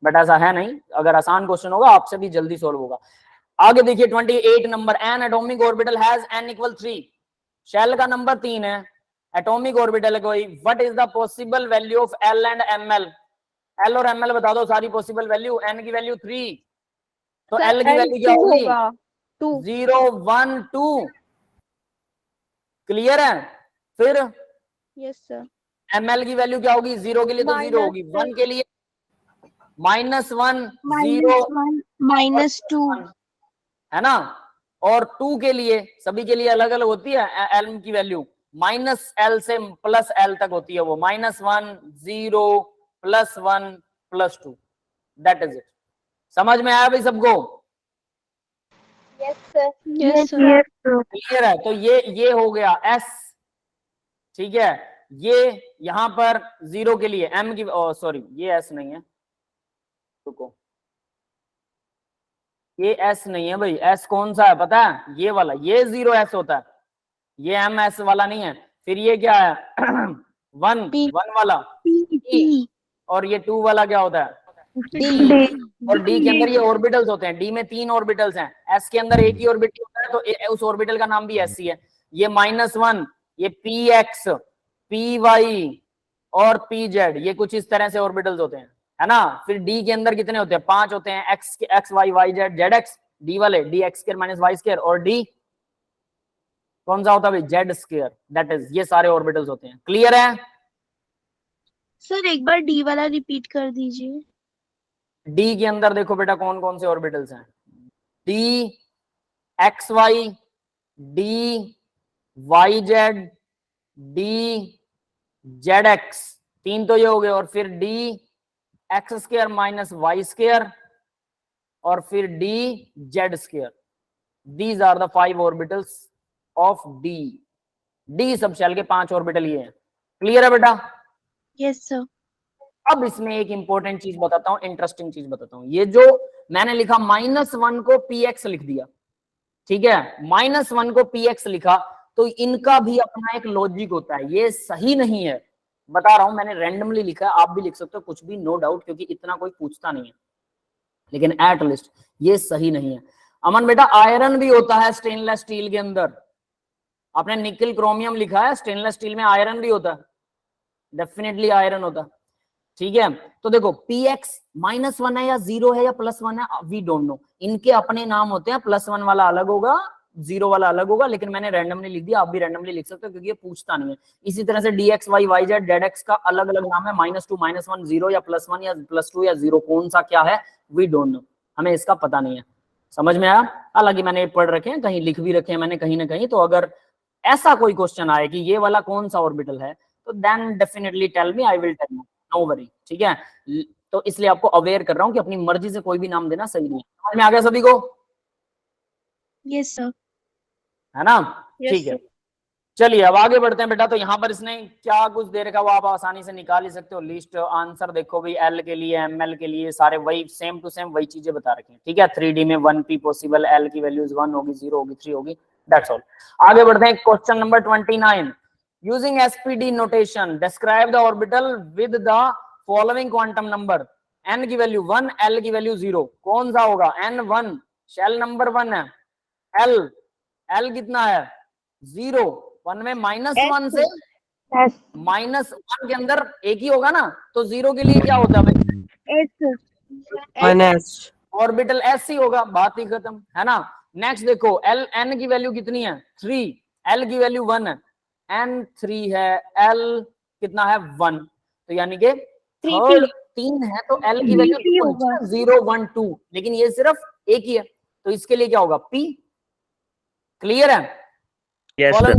बट ऐसा है नहीं। अगर आसान क्वेश्चन होगा आपसे भी जल्दी सोल्व होगा। आगे देखिए 28 नंबर, an atomic orbital has n = 3, shell का नंबर 3 है, एटॉमिक ऑर्बिटल है कोई। What is the possible value of L and ML? L और ML बता दो सारी पॉसिबल वैल्यू। n की वैल्यू 3, तो L की वैल्यू क्या होगी? 0 1 2, क्लियर है? फिर यस सर। ML की वैल्यू क्या होगी? 0 के लिए तो 0 होगी, 1 के लिए -1 0 -2, है ना, और 2 के लिए, सभी के लिए अलग अलग होती है L की वैल्यू, -L से +L तक होती है वो, -1 0 +1 +2, दैट इज इट। समझ में आया भाई सबको? Yes sir. Yes sir. Clear है? तो ये हो गया S, ठीक है। ये यहां पर 0 के लिए M की, सॉरी ये S नहीं है, रुको, ये एस नहीं है भाई, एस कौन सा है पता है? ये वाला, ये 0s होता है, ये एम एस वाला नहीं है। फिर ये क्या है? 1 वाला E, और ये 2 वाला क्या होता है? और डी के अंदर ये ऑर्बिटल्स होते हैं, डी में 3 ऑर्बिटल्स हैं, एस के अंदर एक ही ऑर्बिटल होता है, तो उस ऑर्बिटल का नाम भी एस ही है। ये -1, ये पी एक्स, पी वाई और पी जेड, ये कुछ इस तरह से ऑर्बिटल्स होते हैं, है ना। फिर डी के अंदर कितने होते हैं? 5 होते हैं, X Y Y Z, Z X, D वाले D X square minus Y square, और डी कौन सा होता है भाई? जेड स्क्वायर, दैट इज, ये सारे ऑर्बिटल्स होते हैं। क्लियर है? सर एक बार डी वाला रिपीट कर दीजिए। डी के अंदर देखो बेटा कौन कौन से ऑर्बिटल्स हैं, D X Y, D Y Z, D Z X, 3 तो ये हो गए, और फिर D X square minus Y square, और फिर D Z square. These are the 5 orbitals of D. D sub shell के 5 ऑर्बिटल ये हैं। क्लियर है बेटा? Yes sir. अब इसमें एक इंपॉर्टेंट चीज बताता हूं, इंटरेस्टिंग चीज बताता हूं। ये जो मैंने लिखा -1 को px लिख दिया, ठीक है, -1 को px लिखा, तो इनका भी अपना एक लॉजिक होता है। ये सही नहीं है, बता रहा हूं, मैंने रैंडमली लिखा है, आप भी लिख सकते हो कुछ भी, नो डाउट, क्योंकि इतना कोई पूछता नहीं है, लेकिन एट लिस्ट ये सही नहीं है। अमन बेटा, आयरन भी होता है स्टेनलेस स्टील के अंदर। आपने निकल क्रोमियम लिखा है, स्टेनलेस स्टील में आयरन भी होता है, डेफिनेटली आयरन होता है, ठीक है। तो देखो px -1 है या 0 है या +1 है, वी डोंट नो, इनके अपने नाम होते हैं, +1 वाला अलग होगा, 0 वाला अलग होगा, लेकिन मैंने रैंडमली लिख दिया, आप भी रैंडमली लिख सकते हो क्योंकि ये पूछता नहीं है। इसी तरह से dx y y z z x का अलग अलग नाम है, -2 -1 0 या +1 या +2 या 0, कौन सा क्या है वी डोंट नो, हमें इसका पता नहीं है। समझ में आया? हालांकि मैंने पढ़ रखे हैं, कहीं लिख भी रखे हैं मैंने कहीं ना कहीं, तो अगर ऐसा कोई क्वेश्चन आए कि ये वाला कौन सा ऑर्बिटल है, तो then definitely tell me, I will tell you, no worry, ठीक है। तो इसलिए आपको अवेयर कर रहा हूं कि अपनी मर्जी से कोई भी नाम देना सही नहीं है। समझ में आ गया सभी को? Yes sir. है ना? Yes, ठीक है, sir. चलिए अब आगे बढ़ते हैं बेटा। तो यहाँ पर इसने क्या कुछ दे रखा, वो आप आसानी से निकाल ही सकते हो। लिस्ट आंसर देखो भाई, एल के लिए, एमएल के लिए, सारे वही सेम टू सेम वही चीजें बता रखी हैं, ठीक है। 3D में 1p पॉसिबल, एल की वैल्यूज 1 होगी, 0 होगी, 3 होगी, दैट्स ऑल। आगे बढ़ते हैं, question number 29। Using SPD notation describe the orbital with the following quantum number. n की वैल्यू 1, l की वैल्यू 0, कौन सा होगा? n1 शेल नंबर 1 है, l कितना है? 0, 1 में -1 से -1 के अंदर एक ही होगा ना, तो 0 के लिए क्या होता है भाई? ऑर्बिटल s ही होगा, बात ही खत्म, है ना। नेक्स्ट देखो, n की वैल्यू कितनी है? 3, l की वैल्यू 1 है, n 3 है, l कितना है? 1, तो यानी कि थर्ड 3 है, तो l की वैल्यू 0 1 2, लेकिन ये सिर्फ एक ही है, तो इसके लिए क्या होगा? p। क्लियर है? Yes sir.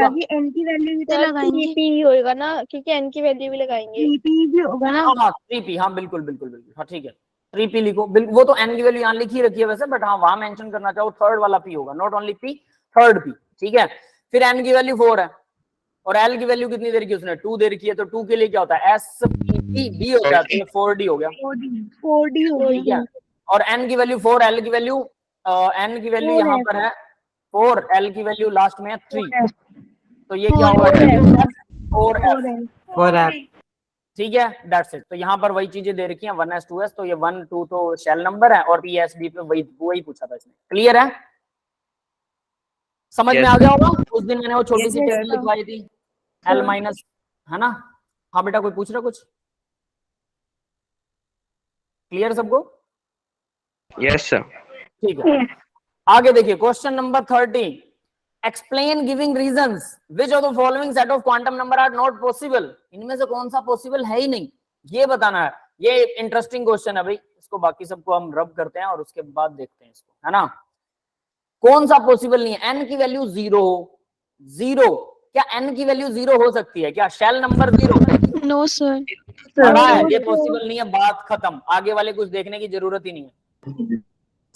अभी n की वैल्यू भी तो लगाएंगे। 3p होगा ना, क्योंकि n की वैल्यू भी लगाएंगे। 3p भी होगा ना। हाँ 3p, हाँ बिल्कुल बिल्कुल बिल्कुल, हाँ ठीक है, 3p लिखो, वो तो n की वैल्यू यहाँ लिखी रखी है वैसे, बट हाँ वहां मेंशन करना चाहो थर्ड वाला p होगा, not only p, third p, ठीक है। फिर n की वैल्यू 4 है, और l की वैल्यू कितनी दे रखी है उसने? 2 दे रखी है, तो 2 के लिए क्या होता है? spp हो जाता है, 4d हो गया, 4d हो ठीक है। और n की वैल्यू 4, l की वैल्यू n की वैल्यू यहाँ पर है 4, l की वैल्यू लास्ट में है 3, तो ये क्या होगा? 4f, ठीक है, दैट्स इट। तो यहाँ पर वही चीजें दे रखी हैं, 1s 2s, तो ये 1 2 तो शेल नंबर है, और psd पे वही पूछा था इसने। क्लियर है? समझ में आ गया होगा? उस दिन मैंने वो छोटी सी टेबल लिखवाई थी, l माइनस, है ना। हाँ बेटा, कोई पूछ रहा कुछ? क्लियर सबको? Yes sir. ठीक है, आगे देखिए, question number 30। Explain giving reasons which of the following set of quantum number are not possible. इनमें से कौन सा पॉसिबल है ही नहीं, ये बताना है। ये इंटरेस्टिंग क्वेश्चन है भाई, इसको बाकी सबको हम रब करते हैं और उसके बाद देखते हैं इसको, है ना। कौन सा पॉसिबल नहीं है? n की वैल्यू 0, क्या n की वैल्यू 0 हो सकती है क्या? Shell number 0? No sir. ये पॉसिबल नहीं है, बात खत्म, आगे वाले कुछ देखने की जरूरत ही नहीं है।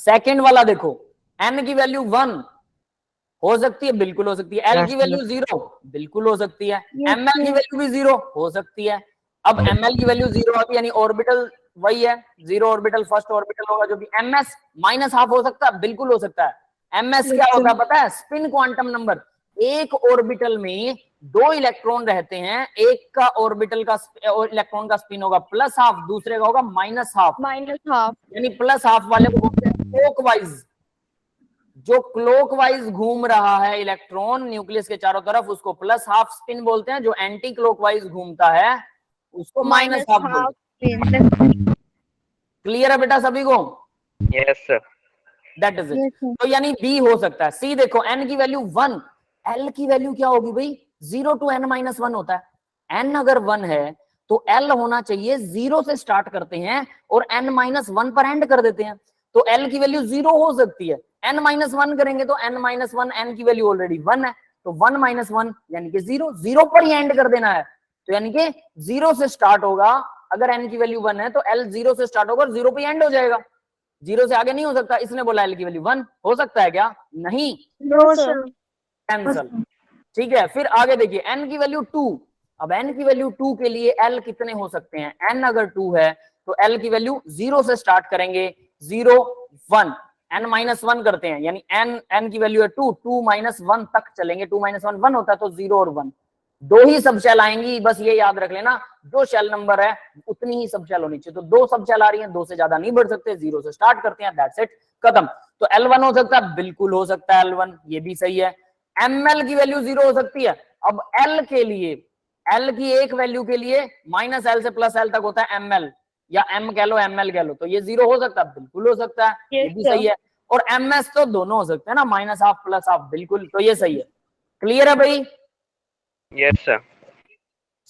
सेकंड वाला देखो, n की वैल्यू 1 हो सकती है, बिल्कुल हो सकती है। l की वैल्यू 0 बिल्कुल हो सकती है। ml की वैल्यू भी 0 हो सकती है। अब ml की वैल्यू 0 आती है, यानी ऑर्बिटल वही है, जीरो ऑर्बिटल फर्स्ट ऑर्बिटल होगा जो कि ms माइनस हाफ हो सकता है, बिल्कुल हो सकता है। ms क्या होता है पता है? Spin quantum number. एक ऑर्बिटल में दो इलेक्ट्रॉन रहते हैं, एक का ऑर्बिटल का इलेक्ट्रॉन का स्पिन होगा प्लस हाफ, दूसरे का होगा माइनस हाफ। -12 यानी प्लस हाफ वाले को बोलते हैं क्लॉकवाइज। जो क्लॉकवाइज घूम रहा है इलेक्ट्रॉन न्यूक्लियस के चारों तरफ, उसको प्लस हाफ स्पिन बोलते हैं। जो एंटी क्लॉकवाइज घूमता है उसको माइनस हाफ बोलते हैं। क्लियर है बेटा सभी को? Yes, sir. That is it. तो यानी बी हो सकता है। सी देखो, एन की वैल्यू 1, एल की वैल्यू क्या होगी भाई? 0 to n-1 होता है। एन अगर 1 है तो एल होना चाहिए 0 से स्टार्ट करते हैं और n-1 पर एंड कर देते हैं, तो एल की वैल्यू 0 हो सकती है। n-1 करेंगे तो n-1, एन की वैल्यू ऑलरेडी 1 है, तो 1-1 यानी कि 0, 0 पर ही एंड कर देना है। तो यानी कि 0 से स्टार्ट होगा, अगर n की वैल्यू 1 है तो l 0 से स्टार्ट होगा और 0 पे एंड हो जाएगा, 0 से आगे नहीं हो सकता। इसने बोला l की वैल्यू 1 हो सकता है क्या? नहीं, कैंसल। ठीक है, फिर आगे देखिए n की वैल्यू 2। अब n की वैल्यू 2 के लिए l कितने हो सकते हैं? n अगर 2 है तो l की वैल्यू 0 से स्टार्ट करेंगे, 0 1 n-1 करते हैं, यानी n की वैल्यू है 2, 2-1 तक चलेंगे, 2-1 1 होता है, तो 0 और 1 दो ही सब शेल आएंगी। बस ये याद रख लेना, जो शेल नंबर है उतनी ही सब शेल होनी चाहिए। तो दो सब शेल आ रही हैं, दो से ज्यादा नहीं बढ़ सकते, 0 से स्टार्ट करते हैं, दैट्स इट, खत्म। तो L1 हो सकता है, बिल्कुल हो सकता है L1, ये भी सही है। ml की वैल्यू 0 हो सकती है। अब L के लिए, L की एक वैल्यू के लिए -L से +L तक होता है ml, या m कह लो ml कह लो, तो ये 0 हो सकता है, बिल्कुल हो सकता है, ये भी सही है। और ms तो दोनों हो सकते हैं ना, -हाफ +हाफ, बिल्कुल, तो ये सही है। क्लियर है भाई? Yes, sir.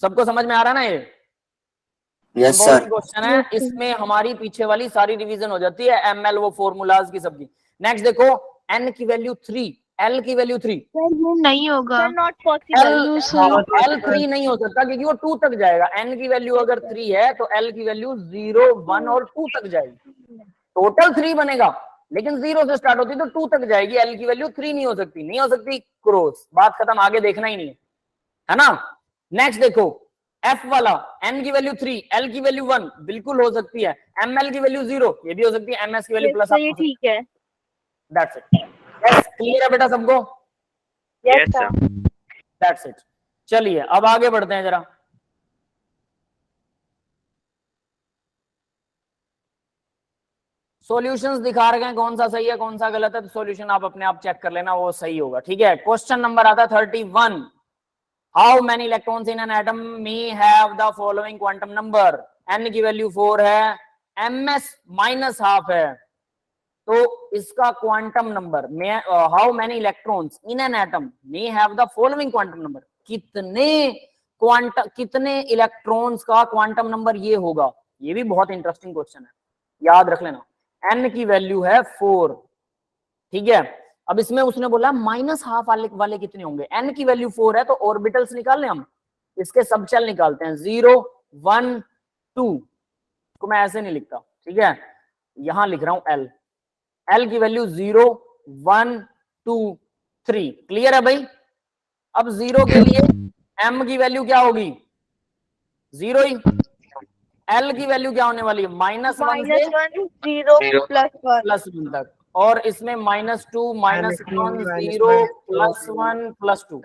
सबको समझ में आ रहा है ना? ये यस सर। क्वेश्चन है, इसमें हमारी पीछे वाली सारी रिवीजन हो जाती है, ml वो फॉर्मूलाज की सबकी। नेक्स्ट देखो, n की वैल्यू 3, l की वैल्यू 3, नहीं होगा। Not possible. L3 नहीं हो सकता क्योंकि वो 2 तक जाएगा। n की वैल्यू अगर 3 है तो l की वैल्यू 0, 1 और 2 तक जाएगी, टोटल 3 बनेगा, लेकिन 0 से स्टार्ट होती तो 2 तक जाएगी। l की वैल्यू 3 नहीं हो सकती, नहीं हो सकती, क्रॉस, बात खत्म, आगे देखना ही नहीं है ना। नेक्स्ट देखो, f वाला, n की वैल्यू 3, l की वैल्यू 1, बिल्कुल हो सकती है। ml की वैल्यू 0, ये भी हो सकती है। ms की वैल्यू प्लस, ये ठीक है। That's it. यस, क्लियर है बेटा सबको? Yes, sir. That's it. चलिए अब आगे बढ़ते हैं जरा। सॉल्यूशंस दिखा रहे हैं, कौन सा सही है कौन सा गलत है, तो सॉल्यूशन आप अपने आप चेक कर लेना, वो सही होगा। ठीक है, क्वेश्चन नंबर आता है 31। How many electrons in an atom may have the following quantum number? n की वैल्यू 4 है, ms -हाफ है, तो इसका quantum number, how many electrons in an atom may have the following quantum number, कितने electrons का quantum number ये होगा। ये भी बहुत इंटरेस्टिंग क्वेश्चन है, याद रख लेना। n की वैल्यू है 4, ठीक है। अब इसमें उसने बोला -हाफ वाले कितने होंगे? n की वैल्यू 4 है तो ऑर्बिटल्स निकाल लें हम, इसके सबशेल निकालते हैं, 0 1 2 को मैं ऐसे नहीं लिखता, ठीक है, यहां लिख रहा हूं l की वैल्यू 0 1 2 3, क्लियर है भाई? अब 0 के लिए m की वैल्यू क्या होगी? 0 ही। l की वैल्यू क्या होने वाली है? -1 से -1 0 +1 +1 तक, और इसमें -2 -1 0 +1 +2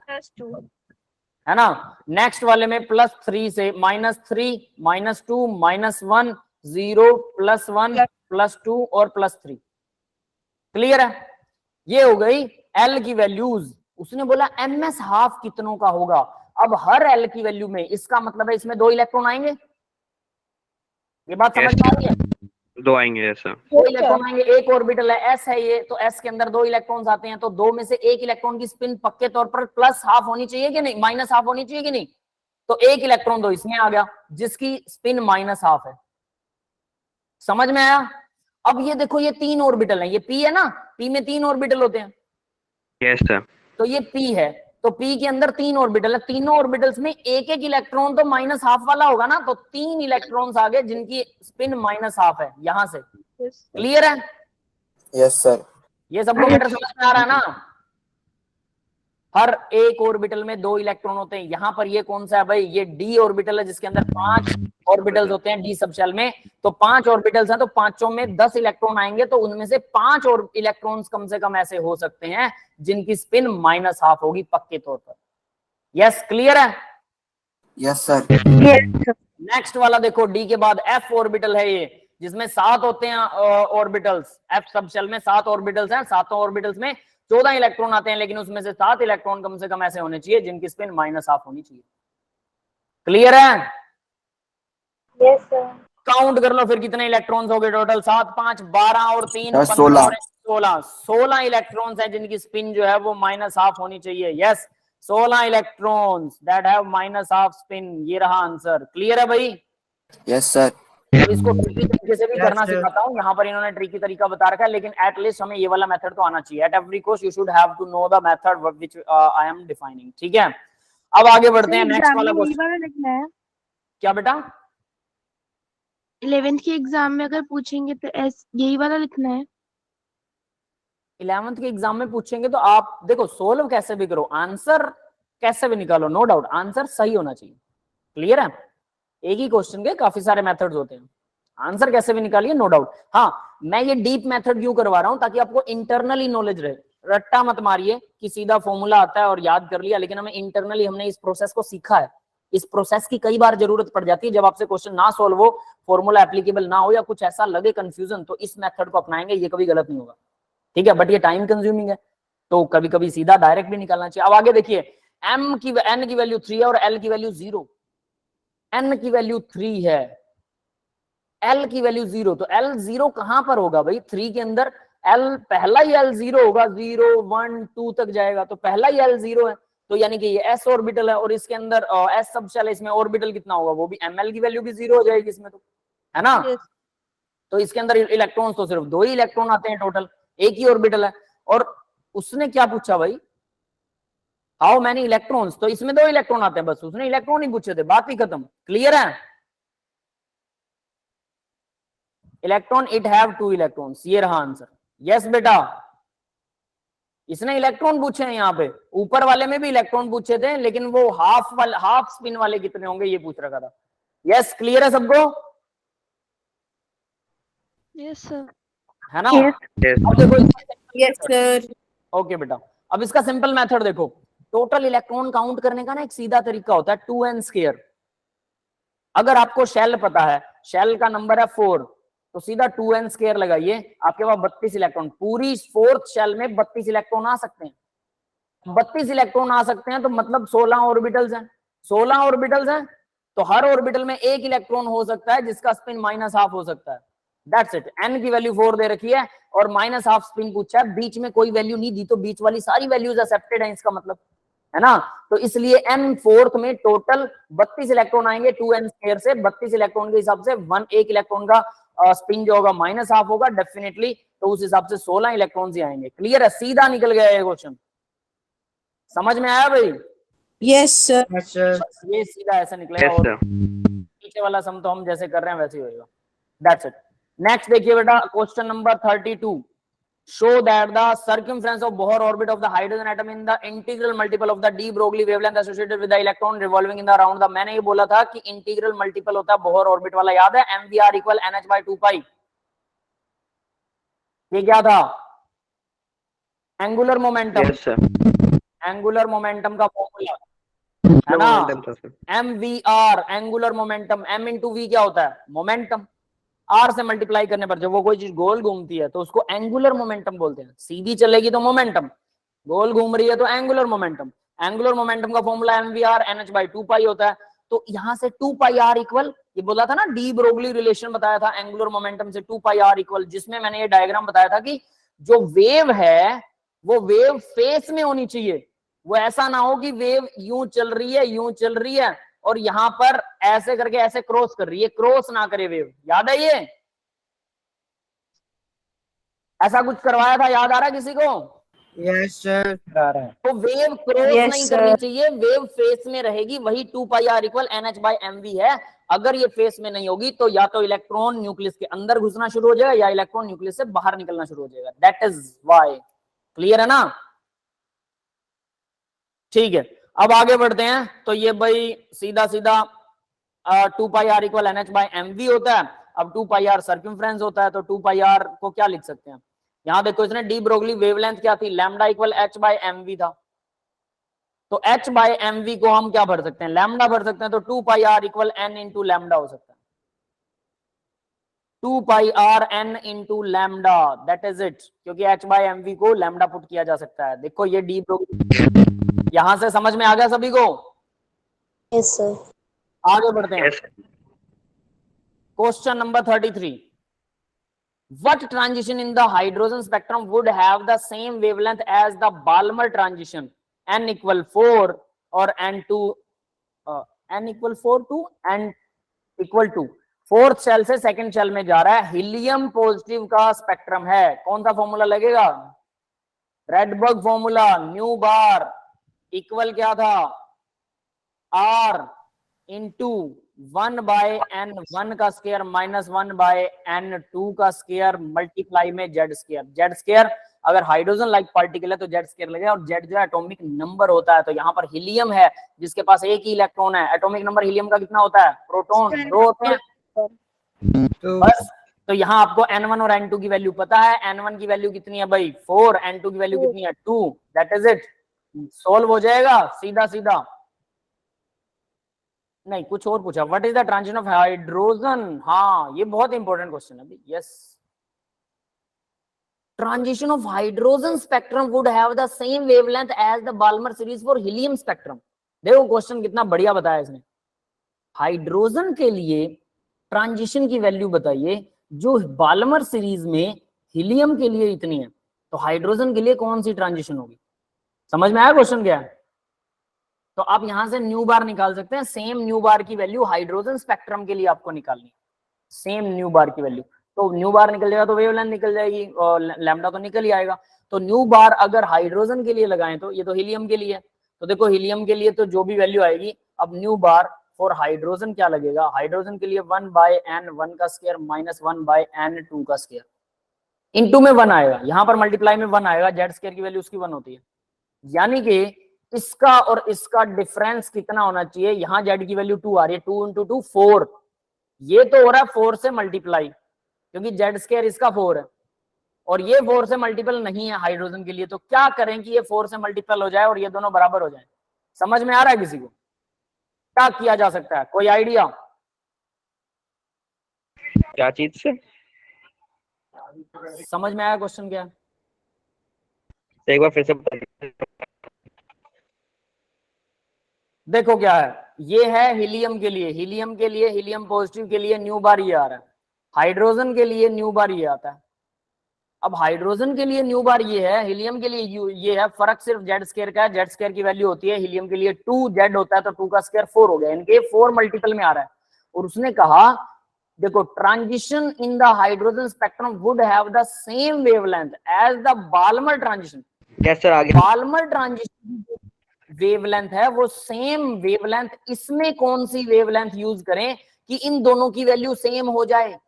है ना। नेक्स्ट वाले में +3 से -3 -2 -1 0 +1 +2 और +3, क्लियर है? ये हो गई l की वैल्यूज। उसने बोला ms हाफ कितनों का होगा। अब हर l की वैल्यू में, इसका मतलब है इसमें 2 इलेक्ट्रॉन आएंगे, ये बात समझ में आ रही है? 2 आएंगे, yes, sir. 2 इलेक्ट्रॉन आएंगे, एक ऑर्बिटल है s है ये, तो s के अंदर 2 इलेक्ट्रॉन्स आते हैं, तो 2 में से एक इलेक्ट्रॉन की स्पिन पक्के तौर पर +हाफ होनी चाहिए कि नहीं, -हाफ होनी चाहिए कि नहीं। तो एक इलेक्ट्रॉन तो इसमें आ गया जिसकी स्पिन -हाफ है, समझ में आया? अब ये देखो, ये 3 ऑर्बिटल है, ये p है ना, p में 3 ऑर्बिटल होते हैं, Yes, sir. तो ये p है, तो p के अंदर 3 ऑर्बिटल है, तीनों ऑर्बिटल्स में एक एक इलेक्ट्रॉन तो -हाफ वाला होगा ना, तो 3 इलेक्ट्रॉन्स आ गए जिनकी स्पिन -हाफ है यहां से, क्लियर है? Yes sir. ये सबको मैटर समझ में आ रहा है ना? हर एक ऑर्बिटल में 2 इलेक्ट्रॉन होते हैं। यहाँ पर ये कौन सा है भाई, ये डी ऑर्बिटल है जिसके अंदर 5 ऑर्बिटल्स होते हैं डी सब शेल में। तो 5 ऑर्बिटल्स हैं तो पांचों में 10 इलेक्ट्रॉन आएंगे, तो उनमें से 5 और इलेक्ट्रॉन्स कम से कम ऐसे हो सकते हैं जिनकी स्पिन -12 होगी पक्के तौर पर। यस, क्लियर है? Yes sir. नेक्स्ट वाला देखो, डी के बाद एफ ऑर्बिटल है ये, जिसमें 7 होते हैं ऑर्बिटल्स। एफ सब शेल में 7 ऑर्बिटल्स हैं, 7 ऑर्बिटल्स में 14 इलेक्ट्रॉन आते हैं, लेकिन उसमें से 7 इलेक्ट्रॉन कम से कम ऐसे होने चाहिए जिनकी स्पिन -12 होनी चाहिए। क्लियर है? Yes sir. काउंट कर लो फिर कितने इलेक्ट्रॉन्स हो गए टोटल। 7 5 12 और 3 सर, 15 और 16 इलेक्ट्रॉन्स हैं जिनकी स्पिन जो है वो -12 होनी चाहिए। Yes, 16 electrons that have -12 spin. ये रहा आंसर। क्लियर है भाई? Yes sir. अब इसको ट्रिकी तरीके से भी करना सिखाता हूँ। यहाँ पर इन्होंने ट्रिकी तरीका बता रखा है, लेकिन एटलीस्ट हमें ये वाला मेथड तो आना चाहिए। At every cost you should have to know the method which I am defining. ठीक है, अब आगे बढ़ते हैं नेक्स्ट वाला क्वेश्चन। लिखना है क्या बेटा? 11th के एग्जाम में अगर पूछेंगे तो यही वाला लिखना है। 11th के एग्जाम में पूछेंगे तो आप देखो सोल्व कैसे भी करो, आंसर कैसे भी निकालो, नो डाउट आंसर सही होना चाहिए। क्लियर है? एक ही क्वेश्चन के काफी सारे मेथड्स होते हैं, आंसर कैसे भी निकालिए, नो डाउट। हाँ, मैं ये डीप मेथड क्यों करवा रहा हूं, ताकि आपको इंटरनली नॉलेज रहे। रट्टा मत मारिए कि सीधा फॉर्मूला आता है और याद कर लिया, लेकिन हमें इंटरनली हमने इस प्रोसेस को सीखा है। इस प्रोसेस की कई बार जरूरत पड़ जाती है जब आपसे क्वेश्चन ना सॉल्व हो, फॉर्मूला एप्लीकेबल ना हो या कुछ ऐसा लगे कंफ्यूजन, तो इस मेथड को अपनाएंगे, ये कभी गलत नहीं होगा। ठीक है, बट ये टाइम कंज्यूमिंग है, तो कभी कभी सीधा डायरेक्ट भी निकालना चाहिए। अब आगे देखिए, एन की वैल्यू 3 है और एल की वैल्यू 0। एन की वैल्यू 3 है, एल की वैल्यू 0, तो एल 0 कहां पर होगा भाई? 3 के अंदर एल पहला ही एल 0 होगा, 0 1 2 तक जाएगा, तो पहला ही एल 0 है, तो यानी कि ये एस ऑर्बिटल है और इसके अंदर एस सब शेल है, इसमें ऑर्बिटल कितना होगा, वो भी एमएल की वैल्यू भी 0 हो जाएगी इसमें, तो है ना? तो इसके अंदर इलेक्ट्रॉन्स तो सिर्फ 2 ही इलेक्ट्रॉन आते हैं टोटल, एक ही ऑर्बिटल है। और उसने क्या पूछा भाई, हाउ मैनी इलेक्ट्रॉन्स, तो इसमें 2 इलेक्ट्रॉन आते हैं बस, उसने इलेक्ट्रॉन ही पूछे थे, बात ही खत्म। क्लियर है? इलेक्ट्रॉन, इट हैव 2 इलेक्ट्रॉन्स, ये रहा आंसर। यस बेटा, इसने इलेक्ट्रॉन पूछे हैं यहाँ पे, ऊपर वाले में भी इलेक्ट्रॉन पूछे थे, लेकिन वो हाफ स्पिन वाले कितने होंगे ये पूछ रखा था। यस, क्लियर है सबको? Yes sir. है ना? Yes. अब देखो, यस सर। ओके बेटा, अब इसका सिंपल मेथड देखो। टोटल इलेक्ट्रॉन काउंट करने का ना एक सीधा तरीका होता है, 2n²। अगर आपको शेल पता है, शेल का नंबर है 4, तो सीधा 2n² लगाइए, आपके पास 32 इलेक्ट्रॉन, पूरी 4th शेल में 32 इलेक्ट्रॉन आ सकते हैं। 32 इलेक्ट्रॉन आ सकते हैं तो मतलब 16 ऑर्बिटल्स हैं। 16 ऑर्बिटल्स हैं तो हर ऑर्बिटल में 1 इलेक्ट्रॉन हो सकता है जिसका स्पिन -12 हो सकता है। That's it. n की वैल्यू 4 दे रखी है और -12 स्पिन पूछा है, बीच में कोई वैल्यू नहीं दी, तो बीच वाली सारी वैल्यूज एक्सेप्टेड है इसका मतलब, है ना? तो इसलिए n 4th में टोटल 32 इलेक्ट्रॉन आएंगे 2n² से। 32 इलेक्ट्रॉन के हिसाब से 1 इलेक्ट्रॉन का स्पिन जो होगा -12 होगा डेफिनेटली, तो उस हिसाब से 16 इलेक्ट्रॉन ही आएंगे। क्लियर है? सीधा निकल गया ये क्वेश्चन, समझ में आया भाई? Yes sir. ये सीधा ऐसा निकलेगा, Yes, और sir. पीछे वाला सम तो हम जैसे कर रहे हैं वैसे ही होगा। That's it. नेक्स्ट देखिए बेटा, question number 32। show that the circumference of Bohr orbit of the hydrogen atom in the integral multiple of the de Broglie wavelength associated with the electron revolving in the around the, मैंने ये बोला था कि integral multiple होता है Bohr orbit वाला, याद है? mvr equal nh/2 pi। ये क्या था? Angular momentum. Yes, sir. Angular momentum का फॉर्मूला है ना, Momentum था, sir. mvr angular momentum, m into v क्या होता है? मोमेंटम। r से मल्टीप्लाई करने पर जब वो कोई चीज गोल घूमती है तो उसको एंगुलर मोमेंटम बोलते हैं। सीधी चलेगी तो मोमेंटम, गोल घूम रही है तो एंगुलर मोमेंटम। एंगुलर मोमेंटम का फॉर्मूला mvr nh/2 pi होता है। तो यहां से 2 pi r इक्वल, ये बोला था ना डी ब्रोगली रिलेशन बताया था एंगुलर मोमेंटम से 2 pi r इक्वल, जिसमें मैंने ये डायग्राम बताया था कि जो वेव है वो वेव फेस में होनी चाहिए। वो ऐसा ना हो कि वेव यूं चल रही है और यहां पर ऐसे करके ऐसे क्रॉस कर रही है, क्रॉस ना करे वेव। याद है ये? ऐसा कुछ करवाया था, याद आ रहा है किसी को? Yes sir. तो वेव क्रॉस Yes, नहीं sir. करनी चाहिए, वेव फेस में रहेगी, वही 2 pi r इक्वल nh/mv है। अगर ये फेस में नहीं होगी तो या तो इलेक्ट्रॉन न्यूक्लियस के अंदर घुसना शुरू हो जाएगा या इलेक्ट्रॉन न्यूक्लियस से बाहर निकलना शुरू हो जाएगा। That is why. क्लियर है ना? ठीक है, अब आगे बढ़ते हैं। तो ये भाई सीधा सीधा 2 pi R equal N H by M V होता है। अब 2 पाई आर सर्कमफ्रेंस होता है, तो 2 पाई आर को क्या लिख सकते हैं? यहां देखो, इसने डी ब्रोगली वेवलेंथ क्या थी? Lambda equal h by M v था। तो एच बाई एम वी को हम क्या भर सकते हैं? लैम्डा भर सकते हैं। तो 2 pi R equal N into lambda हो सकता है। 2 pi R N into lambda, that is it. क्योंकि एच बाई एम वी को लैम्डा पुट किया जा सकता है। देखो ये डी ब्रोगली, यहां से समझ में आ गया सभी को? Yes, sir. आगे बढ़ते हैं। Yes. Question number 33। What transition in the hydrogen spectrum would have the same wavelength as the Balmer transition? N equal 4 or N2 N equal 4 to N equal 2। Fourth shell से second shell में जा रहा है, helium positive का spectrum है। कौन सा formula लगेगा? Rydberg formula. न्यू बार इक्वल क्या था? R इंटू 1 बाय एन 1 का स्क्वायर माइनस 1 बाय एन 2 का स्क्वायर मल्टीप्लाई में जेड स्क्वायर। जेड स्क्वायर अगर हाइड्रोजन लाइक पार्टिकल है तो जेड स्क्वायर लगेगा, और जेड जो है एटॉमिक नंबर होता है। तो यहाँ पर हीलियम है जिसके पास एक ही इलेक्ट्रॉन है। एटॉमिक नंबर हीलियम का कितना होता है? प्रोटॉन 2 होते हैं बस। तो यहाँ आपको N1 और N2 की वैल्यू पता है। N1 की वैल्यू कितनी है भाई? 4। N2 की वैल्यू कितनी है? 2। दैट इज इट, सोल्व हो जाएगा सीधा सीधा। नहीं, कुछ और पूछा। What is the transition of hydrogen? हाँ, ये बहुत इंपॉर्टेंट क्वेश्चन है। Yes, transition of hydrogen spectrum would have the same wavelength as the Balmer series for helium spectrum. देखो क्वेश्चन कितना बढ़िया बताया इसने। हाइड्रोजन के लिए ट्रांजिशन की वैल्यू बताइए जो बाल्मर सीरीज में हीलियम के लिए इतनी है, तो हाइड्रोजन के लिए कौन सी ट्रांजिशन होगी? समझ में आया क्वेश्चन क्या है? तो आप यहां से न्यू बार निकाल सकते हैं। सेम न्यू बार की वैल्यू हाइड्रोजन स्पेक्ट्रम के लिए आपको निकालनी है। सेम न्यू बार की वैल्यू, तो न्यू बार निकल जाएगा तो वेवलेंथ निकल जाएगी, और लैम्डा तो निकल ही आएगा। तो न्यू बार अगर हाइड्रोजन के लिए लगाएं तो ये तो हीलियम के लिए, तो देखो हीलियम के लिए तो जो भी वैल्यू आएगी। अब न्यू बार फॉर हाइड्रोजन क्या लगेगा? हाइड्रोजन के लिए 1 बाय एन 1 का स्क्वायर माइनस 1 बाय एन 2 का स्क्वायर। इनटू में 1 आएगा, यहां पर मल्टीप्लाई में 1 आएगा। जेड स्क्वायर की वैल्यू उसकी 1 होती है, यानी कि इसका और इसका डिफरेंस कितना होना चाहिए? यहां जेड की वैल्यू 2 आ रही है, 2 इंटू 2 4। ये तो हो रहा है 4 से मल्टीप्लाई, क्योंकि जेड स्क्वायर इसका 4 है और ये 4 से मल्टीपल नहीं है हाइड्रोजन के लिए। तो क्या करें कि ये 4 से मल्टीपल हो जाए और ये दोनों बराबर हो जाए? समझ में आ रहा है किसी को? क्या किया जा सकता है? कोई आइडिया? क्या चीज से? समझ में आया क्वेश्चन क्या है? एक बार फिर से बता। देखो क्या है, ये है हीलियम के लिए। हीलियम के लिए, हीलियम पॉजिटिव के लिए न्यू बार ये आ रहा है। हाइड्रोजन के लिए न्यू बार ये आता है। अब हाइड्रोजन के लिए न्यू बार ये है, हीलियम के लिए ये है। फर्क सिर्फ जेड स्क्वायर का है। जेड स्क्वायर की वैल्यू होती है हीलियम के लिए 2, जेड होता है तो 2 का स्क्वायर 4 हो गया। इनके 4 मल्टीपल में आ रहा है। और उसने कहा देखो, transition in the hydrogen spectrum would have the same wavelength as the Balmer transition. Yes sir, आगे। बाल्मर ट्रांजिशन वेवलेंथ है वो सेम वेवलेंथ। इसमें कौन सी वेवलेंथ यूज करें कि इन दोनों की वैल्यू सेम हो जाए?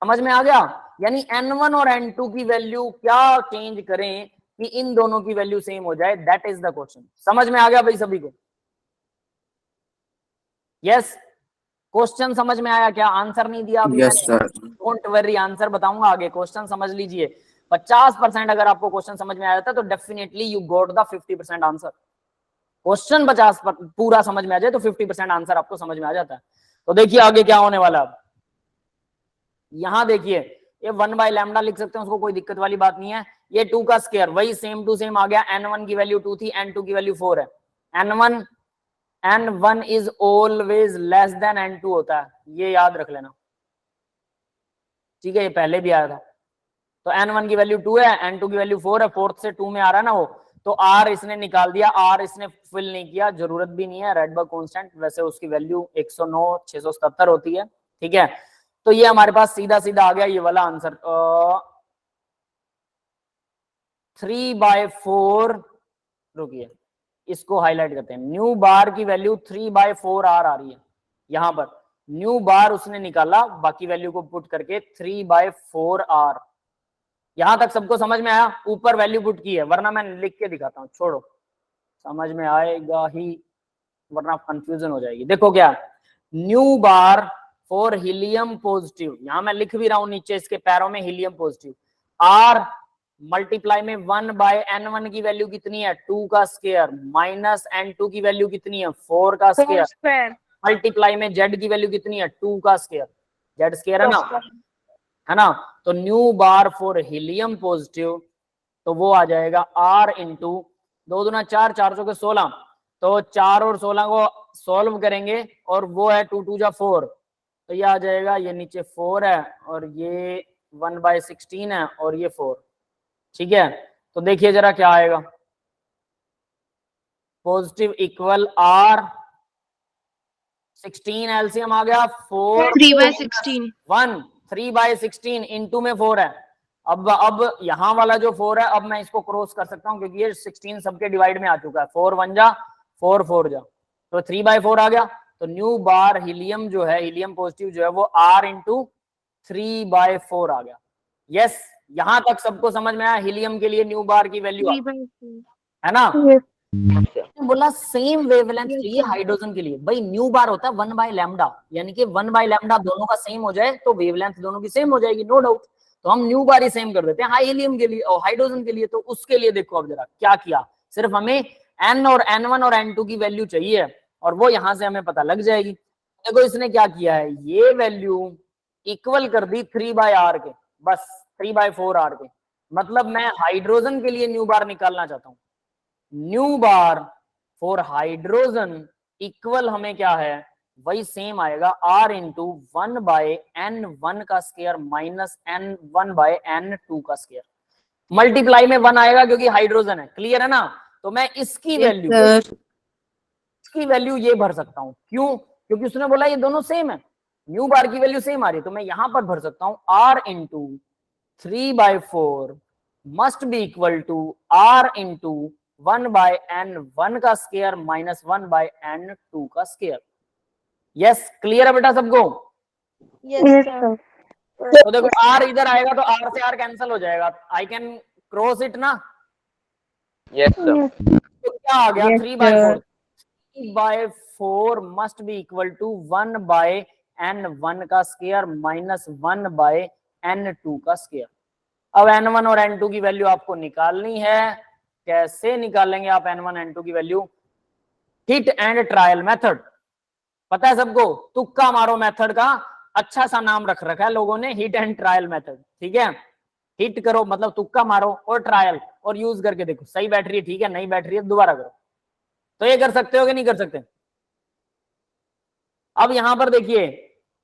समझ में आ गया? यानी N1 और N2 की वैल्यू क्या चेंज करें कि इन दोनों की वैल्यू सेम हो जाए? That is the question. समझ में आ गया भाई सभी को? यस, क्वेश्चन समझ में आया क्या? आंसर नहीं दिया अभी यस मैंने, सर। डोंट वरी, आंसर बताऊंगा आगे। क्वेश्चन समझ लीजिए। 50% अगर आपको क्वेश्चन समझ में आ जाता है तो definitely you got the 50% answer. Question 50 पूरा समझ में आ जाए तो 50% आंसर आपको समझ में आ जाता है। तो देखिए आगे क्या होने वाला। अब यहां देखिए, ये 1 बाय लैम्डा लिख सकते हैं, उसको कोई दिक्कत वाली बात नहीं है। ये 2 का स्क्वायर वही सेम टू सेम आ गया। N1 की वैल्यू 2 थी, N2 की वैल्यू 4 है। N1 is always less than N2 होता है, ये याद रख लेना, ठीक है? ये पहले भी आया था। तो N1 की वैल्यू 2 है, N2 की वैल्यू 4 है। 4 से 2 में आ रहा है ना वो, तो R इसने निकाल दिया। R इसने फिल नहीं किया, जरूरत भी नहीं है। रेडबर्ग कांस्टेंट वैसे उसकी वैल्यू 109 677 होती है, ठीक है? तो ये हमारे पास सीधा सीधा आ गया ये वाला आंसर। 3/4, रुकिए इसको हाईलाइट करते हैं। न्यू बार की वैल्यू 3/4 R आ रही है यहां पर। न्यू बार उसने निकाला, बाकी वैल्यू को पुट करके 3/4 R। यहां तक सबको समझ में आया? ऊपर वैल्यू पुट की है, वरना मैं लिख के दिखाता हूं, छोड़ो। समझ में आएगा ही, वरना कंफ्यूजन हो जाएगी। देखो क्या, new bar for helium positive, यहां मैं लिख भी रहा हूं नीचे इसके पैरों में हीलियम पॉजिटिव, आर मल्टीप्लाई में 1/n1 की वैल्यू कितनी है 2 का स्क्वायर, माइनस n2 की वैल्यू कितनी है 4 का स्क्वायर, मल्टीप्लाई में z की वैल्यू कितनी है 2 का स्क्वायर, z स्क्वायर है ना। तो new bar for helium positive, तो वो आ जाएगा r इंटू 2 दूना 4, 4 के 16, तो 4 और 16 को सॉल्व करेंगे और वो है 2 2 जा 4, तो ये आ जाएगा, ये नीचे 4 है और ये 1/16 है और ये 4, ठीक है। तो देखिए जरा क्या आएगा, पॉजिटिव इक्वल r 16 एलसीएम आ गया 4 3/16 1 3/16 इंटू में 4 है। अब यहाँ वाला जो 4 है, अब मैं इसको क्रॉस कर सकता हूँ क्योंकि ये 16 सबके डिवाइड में आ चुका है, 4 1 जा 4 4 जा, तो 3/4 आ गया। तो न्यू बार हीलियम जो है, हीलियम पॉजिटिव जो है वो r इंटू 3/4 आ गया। यस, यहां तक सबको समझ में आया, हीलियम के लिए न्यू बार की वैल्यू है ना। बोला सेम वेवलेंथ चाहिए हाइड्रोजन के लिए, भाई न्यू बार होता है 1/λ, यानी कि 1/λ दोनों का सेम हो जाए तो वेवलेंथ दोनों की सेम हो जाएगी, नो डाउट। तो हम न्यू बार ही सेम कर देते हैं हाँ हीलियम के लिए और हाइड्रोजन के लिए। तो उसके लिए देखो अब जरा क्या किया, सिर्फ हमें n और n1 और n2 की वैल्यू चाहिए और वो यहां से हमें पता लग जाएगी। देखो इसने क्या किया है, ये वैल्यू इक्वल कर दी 3/r के, बस 3/4r के, मतलब मैं हाइड्रोजन के लिए न्यू बार निकालना चाहता हूं। New bar for hydrogen equal हमें क्या है, वही सेम आएगा r इंटू 1/n1 का स्क्वायर माइनस n1/n2 का स्क्वायर, मल्टीप्लाई में 1 आएगा क्योंकि हाइड्रोजन है, क्लियर है ना। तो मैं इसकी वैल्यू ये भर सकता हूं, क्यों, क्योंकि उसने बोला ये दोनों सेम है, न्यू बार की वैल्यू सेम आ रही है, तो मैं यहां पर भर सकता हूं r into 3/4 must be equal to r into 1/n1 का स्क्वायर माइनस 1/n2 का स्क्वायर। यस, क्लियर है बेटा सबको। तो देखो r इधर आएगा तो r से r कैंसिल हो जाएगा, आई कैन क्रॉस इट ना। Yes sir. तो क्या आ गया 3/4, 3/4 must be equal to 1/n1 का स्क्वायर माइनस 1/n2 का स्क्वायर। अब n1 और n2 की वैल्यू आपको निकालनी है, कैसे निकालेंगे आप n1 n2 की value, hit and trial method, पता है सबको, तुक्का मारो मेथड का अच्छा सा नाम रख रखा है लोगों ने, हिट एंड ट्रायल मेथड, ठीक है। हिट करो मतलब तुक्का मारो और ट्रायल, और यूज करके देखो सही बैठ रही है, ठीक है, नहीं बैठ रही है दोबारा करो। तो ये कर सकते हो कि नहीं कर सकते। अब यहां पर देखिए,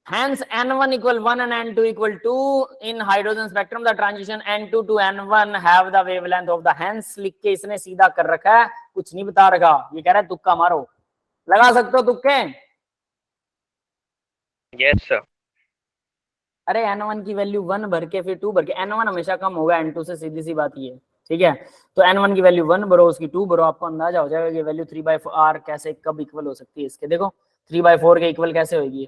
hence n1 equal 1 and n2 equal 2 in hydrogen spectrum the transition n2 to n1 have the wavelength of the, hence लिख के इसने सीधा कर रखा है, कुछ नहीं बता रखा, ये कह रहा है तुक्का मारो, लगा सकते हो तुक्के। Yes sir. अरे n1 की वैल्यू 1 भर के फिर 2 भर के, n1 हमेशा कम होगा n2 से, सीधी सी बात ये है, ठीक है। तो n1 की वैल्यू 1 भरो, उसकी 2 भरो, आपको अंदाजा हो जाएगा कि वैल्यू 3/4 कैसे कब इक्वल हो सकती है इसके। देखो 3/4 के इक्वल कैसे होगी,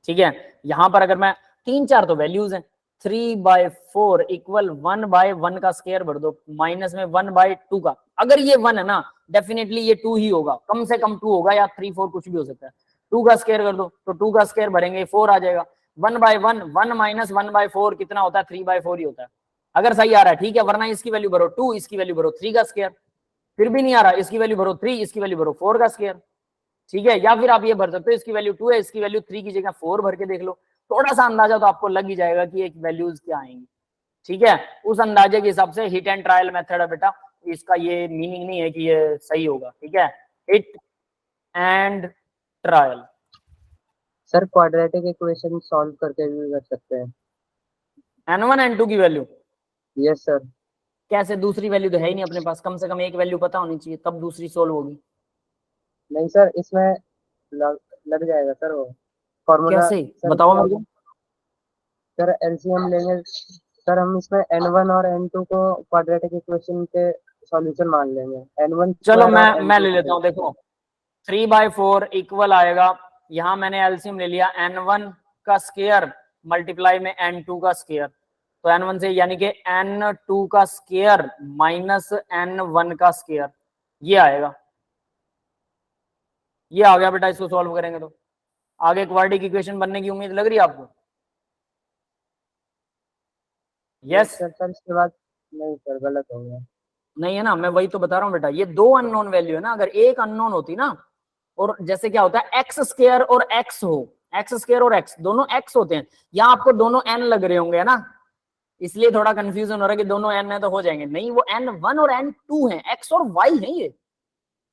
ठीक है। यहां पर अगर मैं 3-4 तो वैल्यूज हैं, 3/4 इक्वल 1/1 का स्क्वायर भर दो माइनस में 1/2 का, अगर ये 1 है ना डेफिनेटली ये 2 ही होगा, कम से कम 2 होगा या 3-4 कुछ भी हो सकता है। 2 का स्क्वायर कर दो तो 2 का स्क्वायर भरेंगे 4 आ जाएगा, 1/1 1 माइनस 1/4 कितना होता है 3/4 ही होता है, अगर सही आ रहा है ठीक है, वरना इसकी वैल्यू भरो 2, इसकी वैल्यू भरो 3 का स्क्वायर, फिर भी नहीं आ रहा इसकी वैल्यू भरो 3, इसकी वैल्यू भरो 4 का स्क्वायर, ठीक है। या फिर आप ये भर सकते हो इसकी वैल्यू 2 है, इसकी वैल्यू 3 की जगह 4 भर के देख लो, थोड़ा सा अंदाजा तो आपको लग ही जाएगा कि एक वैल्यूज क्या आएंगी, ठीक है। उस अंदाजे के हिसाब से हिट एंड ट्रायल मेथड है बेटा, इसका ये मीनिंग नहीं है कि ये सही होगा, ठीक है, hit and trial. Sir quadratic equation solve करके भी कर सकते हैं n1 n2 की वैल्यू। Yes sir. कैसे, दूसरी वैल्यू तो है ही नहीं अपने पास, कम से कम एक वैल्यू पता होनी चाहिए तब दूसरी सोल्व होगी। नहीं सर, इसमें लग जाएगा सर वो फॉर्मूला। कैसे बताओ मेरे को। सर एलसीएम लेंगे सर, हम इसमें n1 और n2 को क्वाड्रेटिक इक्वेशन के सॉल्यूशन मान लेंगे, n1 चलो मैं ले लेता हूँ, देखो 3/4 इक्वल आएगा, यहाँ मैंने एलसीएम ले लिया n1 का स्क्वायर मल्टीप्लाई में n2 का स्क्वायर, तो n1 से यानी कि n2 का स्क्वायर माइनस n1 का स्क्वायर, ये आएगा, ये आ गया बेटा, इसको सॉल्व करेंगे तो आगे क्वाड्रेटिक इक्वेशन बनने की उम्मीद लग रही है आपको? यस सर इसके बाद नहीं सर, गलत हो गया। नहीं है ना, मैं वही तो बता रहा हूँ बेटा, ये दो अननोन वैल्यू है ना, अगर एक अननोन होती ना, और जैसे क्या होता है एक्स स्क्वायर और एक्स हो, एक्स स्क्वायर और एक्स दोनों एक्स होते हैं, यहाँ आपको दोनों एन लग रहे होंगे, है ना, इसलिए थोड़ा कंफ्यूजन हो रहा है कि दोनों एन है तो हो जाएंगे, नहीं वो n1 और n2 है, एक्स और वाई है ये,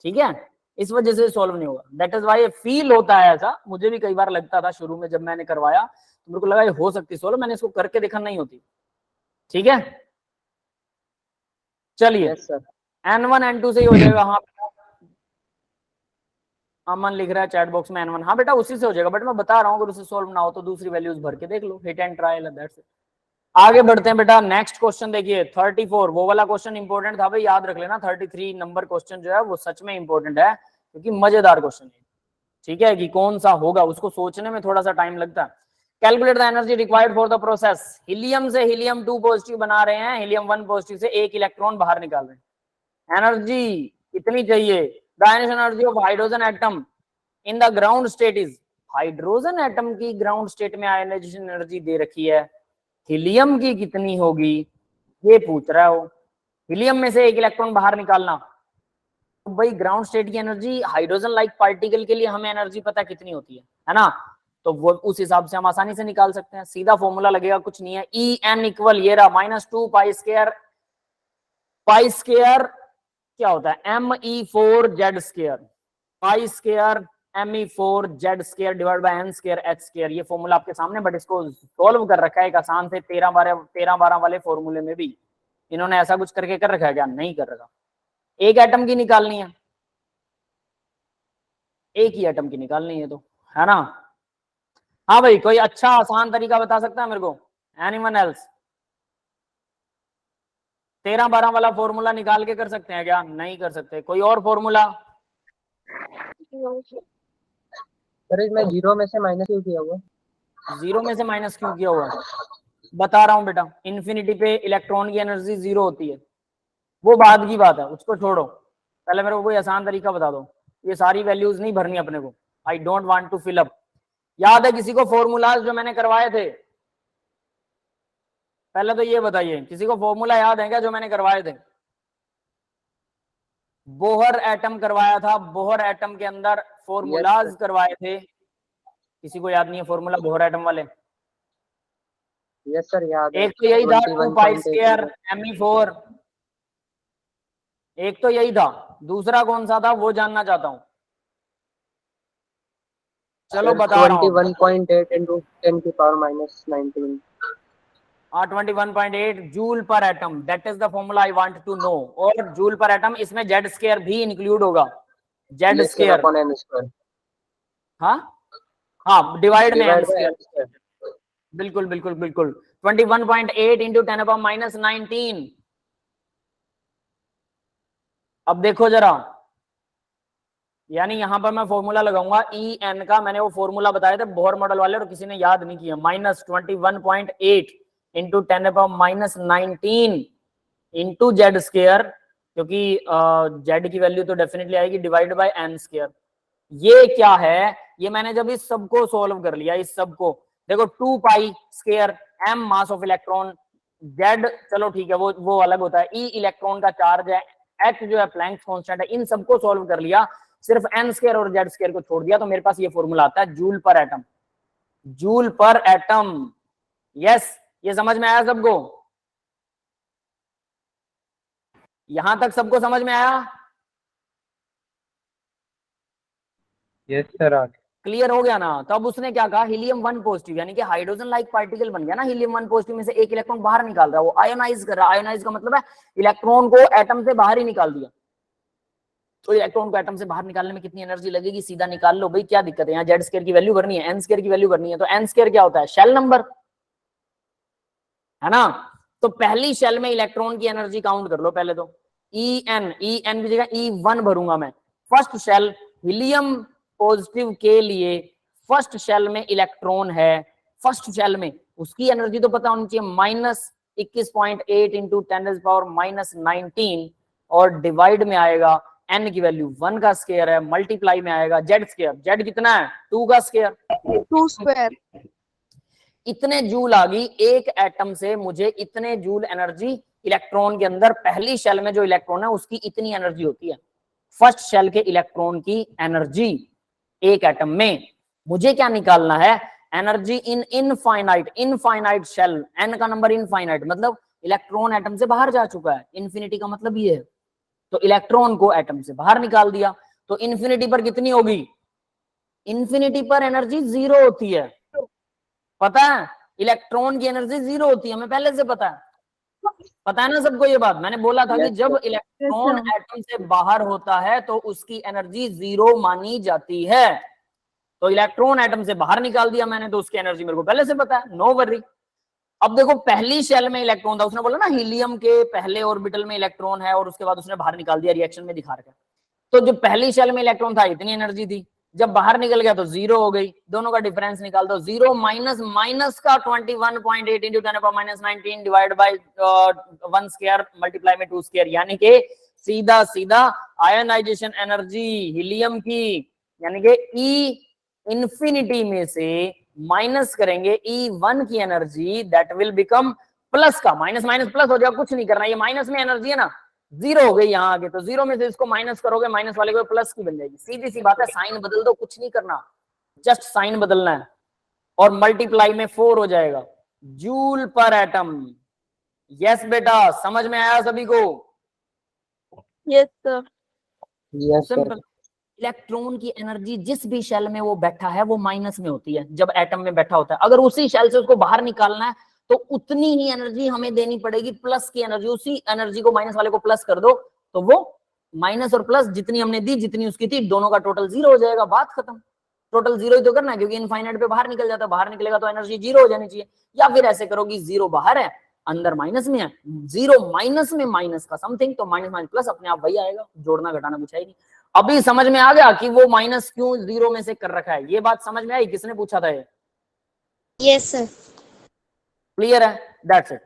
ठीक है, इस वजह से सॉल्व नहीं होगा। दैट इज वाई फील होता है ऐसा, मुझे भी कई बार लगता था शुरू में जब मैंने करवाया तो मेरे को लगा ये हो सकती सॉल्व, मैंने इसको करके देखा नहीं होती, ठीक है। चलिए यस सर। n1 n2 से ही हो जाएगा। हाँ अमन लिख रहा है चैट बॉक्स में n1, हाँ बेटा उसी से हो जाएगा, बट मैं बता रहा हूँ अगर उसे सॉल्व ना हो तो दूसरी वैल्यूज भर के देख लो, hit and trial, that's it. आगे बढ़ते हैं बेटा, नेक्स्ट क्वेश्चन देखिए 34, वो वाला क्वेश्चन इंपॉर्टेंट था भाई, याद रख लेना। 33 नंबर क्वेश्चन जो है वो सच में इंपॉर्टेंट है, क्योंकि मजेदार क्वेश्चन है, ठीक है, कि कौन सा होगा उसको सोचने में थोड़ा सा टाइम लगता है। Calculate the energy required for the process, helium से हीलियम 2 पॉजिटिव बना रहे हैं, हीलियम 1 पॉजिटिव से एक इलेक्ट्रॉन बाहर निकाल रहे हैं, एनर्जी कितनी चाहिए? The energy of hydrogen atom in the ground state is, hydrogen atom की ग्राउंड स्टेट में आयोनाइजेशन एनर्जी दे रखी है, हीलियम की कितनी होगी ये पूछ रहा हो, हीलियम में से एक इलेक्ट्रॉन बाहर निकालना, तो भाई ग्राउंड स्टेट की एनर्जी हाइड्रोजन लाइक पार्टिकल के लिए हमें एनर्जी पता कितनी होती है ना, तो वो उस हिसाब से हम आसानी से निकाल सकते हैं, सीधा फॉर्मूला लगेगा, कुछ नहीं है, ई एन इक्वल ये रहा -2 पाई स्क्वायर, पाई स्क्वायर क्या होता है me4 z square, pi square me4 z square divide by n square h square, ये फॉर्मूला आपके सामने, बट इसको सॉल्व कर रखा है एक आसान से 13-12 वाले फॉर्मूले में भी इन्होंने ऐसा कुछ करके कर रखा है क्या? नहीं कर रखा। एक एटम की निकालनी है, एक ही एटम की निकालनी है तो, है ना। हाँ भाई कोई अच्छा आसान तरीका बता सकता है मेरे को? Anyone else? 13-12 वाला फॉर्मूला निकाल के कर सकते हैं क्या? नहीं कर सकते। कोई और फॉर्मूला? सर इसमें जीरो में से माइनस क्यों किया हुआ? जीरो में से माइनस क्यों किया हुआ? बता रहा हूं बेटा, इन्फिनिटी पे इलेक्ट्रॉन की एनर्जी जीरो होती है, वो बाद की बात है, उसको छोड़ो, पहले मेरे को कोई आसान तरीका बता दो, ये सारी वैल्यूज नहीं भरनी अपने को, I don't want to fill up. याद है किसी को फॉर्मूलाज जो मैंने करवाए थे? पहले तो ये बताइए, किसी को फॉर्मूला याद है क्या जो मैंने करवाए थे? बोहर एटम करवाया था, बोहर एटम के अंदर फॉर्मूलाज करवाए थे, किसी को याद नहीं है फॉर्मूला बोहर एटम वाले? यस सर याद है। एक तो यही था 2 पाई स्क्वायर me4, एक तो यही था, दूसरा कौन सा था वो जानना चाहता हूं। चलो बता रहा हूं, 21.8 into 10 की power -19। 21.8 joule per atom, that is the formula I want to know. और जूल पर एटम, इसमें जेड स्क्वायर भी इंक्लूड होगा, जेड स्क्वायर, हाँ हाँ डिवाइड में एन स्क्वायर, बिल्कुल बिल्कुल बिल्कुल। 21.8 इंटू 10 -19। अब देखो जरा, यानी यहां पर मैं फॉर्मूला लगाऊंगा ई एन का, मैंने वो फॉर्मूला बताए थे बोहर मॉडल वाले और किसी ने याद नहीं किया, -21.8 इंटू 10 इंटू जेड स्क्वायर, क्योंकि जेड की वैल्यू तो डेफिनेटली आएगी, डिवाइड बाय एन स्क्वायर। ये क्या है? ये मैंने जब इस सबको सॉल्व कर लिया, इस सबको देखो 2 pi square m mass of electron, z चलो ठीक है वो अलग होता है, e इलेक्ट्रॉन का चार्ज है, h जो है प्लैंक्स कांस्टेंट है, इन सबको सॉल्व कर लिया, सिर्फ n स्क्वायर और z स्क्वायर को छोड़ दिया, तो मेरे पास ये फॉर्मूला आता है joule per atom, joule per atom. Yes, ये समझ में आया सबको? यहां तक सबको समझ में आया? Yes sir. क्लियर हो गया ना? तो अब उसने क्या कहा, हीलियम 1 पॉजिटिव, यानी कि हाइड्रोजन लाइक पार्टिकल बन गया ना, हीलियम 1 पॉजिटिव में से एक इलेक्ट्रॉन बाहर निकाल रहा है, वो आयोनाइज कर रहा है, आयोनाइज का मतलब है इलेक्ट्रॉन को एटम से बाहर ही निकाल दिया। तो इलेक्ट्रॉन को एटम से बाहर निकालने में कितनी एनर्जी लगेगी, सीधा निकाल लो भाई, क्या दिक्कत है? यहाँ जेड स्क्वायर की वैल्यू करनी है, एन स्क्वायर की वैल्यू करनी है, तो एन स्क्वायर क्या होता है? शेल नंबर, है ना। तो पहली शेल में इलेक्ट्रॉन की एनर्जी काउंट कर लो पहले तो, ई एन की जगह E1 भरूंगा मैं। फर्स्ट शेल हीलियम पॉजिटिव के लिए फर्स्ट शेल में इलेक्ट्रॉन है, फर्स्ट शेल में उसकी एनर्जी तो पता होनी चाहिए, -21.8 इंटू 10⁻⁻19 और डिवाइड में आएगा n की वैल्यू 1 का स्क्वायर है, मल्टीप्लाई में आएगा z स्क्वायर, z कितना है 2 का स्क्वायर, 2 स्क्वायर। इतने जूल आ गई। एक एटम से मुझे इतने जूल एनर्जी, इलेक्ट्रॉन के अंदर पहली शेल में जो इलेक्ट्रॉन है उसकी इतनी एनर्जी होती है। फर्स्ट शेल के इलेक्ट्रॉन की एनर्जी एक एटम में, मुझे क्या निकालना है, energy in infinite, infinite shell, n का नंबर इनफाइनाइट मतलब इलेक्ट्रॉन एटम से बाहर जा चुका है, इन्फिनिटी का मतलब ये है। तो इलेक्ट्रॉन को एटम से बाहर निकाल दिया, तो इन्फिनिटी पर कितनी होगी, इन्फिनिटी पर एनर्जी 0 होती है, पता है, इलेक्ट्रॉन की एनर्जी 0 होती है, हमें पहले से पता है ना सबको ये बात। मैंने बोला था कि जब इलेक्ट्रॉन एटम से बाहर होता है तो उसकी एनर्जी 0 मानी जाती है। तो इलेक्ट्रॉन एटम से बाहर निकाल दिया मैंने, तो उसकी एनर्जी मेरे को पहले से पता है, नो वरी। अब देखो पहली शेल में इलेक्ट्रॉन था, उसने बोला ना हीलियम के पहले ऑर्बिटल में इलेक्ट्रॉन है और उसके बाद उसने बाहर निकाल दिया रिएक्शन में दिखा रखा। तो जो पहली शेल में इलेक्ट्रॉन था इतनी एनर्जी थी, जब बाहर निकल गया तो 0 हो गई। दोनों का डिफरेंस निकाल दो, 0 माइनस माइनस का 21.8 into 10⁻⁻19 divide by 1 square multiply में 2 स्क्वायर, यानी कि सीधा सीधा आयनाइजेशन एनर्जी हीलियम की, यानी कि ई इंफिनिटी में से माइनस करेंगे E1 की energy, that will become plus का, माइनस माइनस प्लस हो जाएगा, कुछ नहीं करना, ये माइनस में एनर्जी है ना, 0 हो गई यहाँ आगे, तो 0 में से इसको माइनस करोगे, माइनस वाले को प्लस की बन जाएगी, सीधी सी बात है, साइन बदल दो, कुछ नहीं करना, जस्ट साइन बदलना है, और मल्टीप्लाई में 4 हो जाएगा, जूल पर एटम। यस बेटा, समझ में आया सभी को? Yes sir. Yes sir. Simple. Electron की एनर्जी जिस भी शेल में वो बैठा है वो माइनस में होती है जब एटम में बैठा होता है, अगर उसी शेल से उसको बाहर निकालना है तो उतनी ही एनर्जी हमें देनी पड़ेगी, प्लस की एनर्जी, उसी एनर्जी को माइनस वाले को प्लस कर दो तो वो माइनस और प्लस जितनी हमने दी जितनी उसकी थी, दोनों का टोटल 0 हो जाएगा, बात खत्म। टोटल 0 ही तो करना है क्योंकि इनफाइनाइट पे बाहर निकल जाता है, बाहर निकलेगा तो एनर्जी 0 हो जानी चाहिए। या फिर ऐसे करोगी 0 बाहर है अंदर माइनस में है, 0 माइनस में माइनस का समथिंग, तो माइनस माइनस प्लस अपने आप वही आएगा, जोड़ना घटाना कुछ है नहीं। अभी समझ में आ गया कि वो माइनस क्यों 0 में से कर रखा है, ये बात समझ में आई? किसने पूछा था ये? Yes sir. क्लियर है? That's it.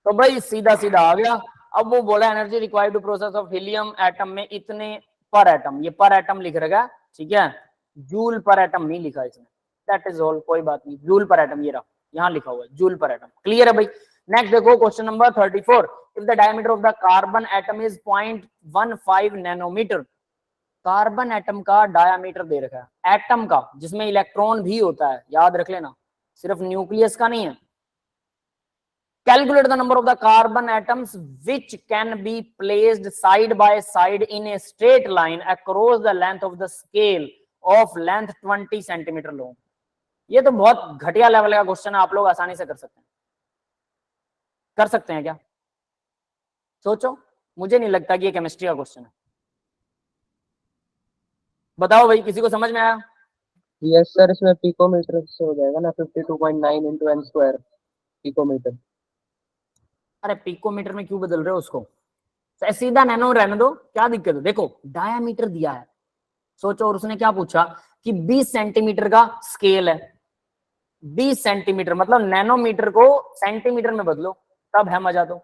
तो भाई सीधा सीधा आ गया। अब वो बोला energy required to process of helium atom में इतने पर एटम, ये पर एटम लिख रखा है, ठीक है, जूल पर एटम नहीं लिखा इसने, दैट इज ऑल, कोई बात नहीं, जूल पर एटम ये रहा, यहाँ लिखा हुआ है जूल पर एटम। क्लियर है भाई? नेक्स्ट देखो question number 34, if the diameter of the carbon atom is 0.15 nanometre, carbon atom का डायामीटर दे रखा है, एटम का जिसमें इलेक्ट्रॉन भी होता है, याद रख लेना, सिर्फ न्यूक्लियस का नहीं है। Calculate the number of the carbon atoms which can be placed side by side in a straight line across the length of the scale of length 20 centimetre long. ये तो बहुत घटिया लेवल का क्वेश्चन है, आप लोग आसानी से कर सकते हैं क्या? सोचो, मुझे नहीं लगता कि ये केमिस्ट्री का क्वेश्चन है। बताओ भाई, किसी को समझ में आया? यस सर, इसमें पिकोमीटर से हो जाएगा ना, 52.9 इंटू n स्क्वायर पिकोमीटर। अरे पिकोमीटर में क्यों बदल रहे हो उसको, सीधा नैनो रहने दो, क्या दिक्कत है? देखो डायामीटर दिया है, सोचो, और उसने क्या पूछा कि 20 सेंटीमीटर का स्केल है, 20 सेंटीमीटर मतलब नैनोमीटर को सेंटीमीटर में बदलो, तब है मजा। तो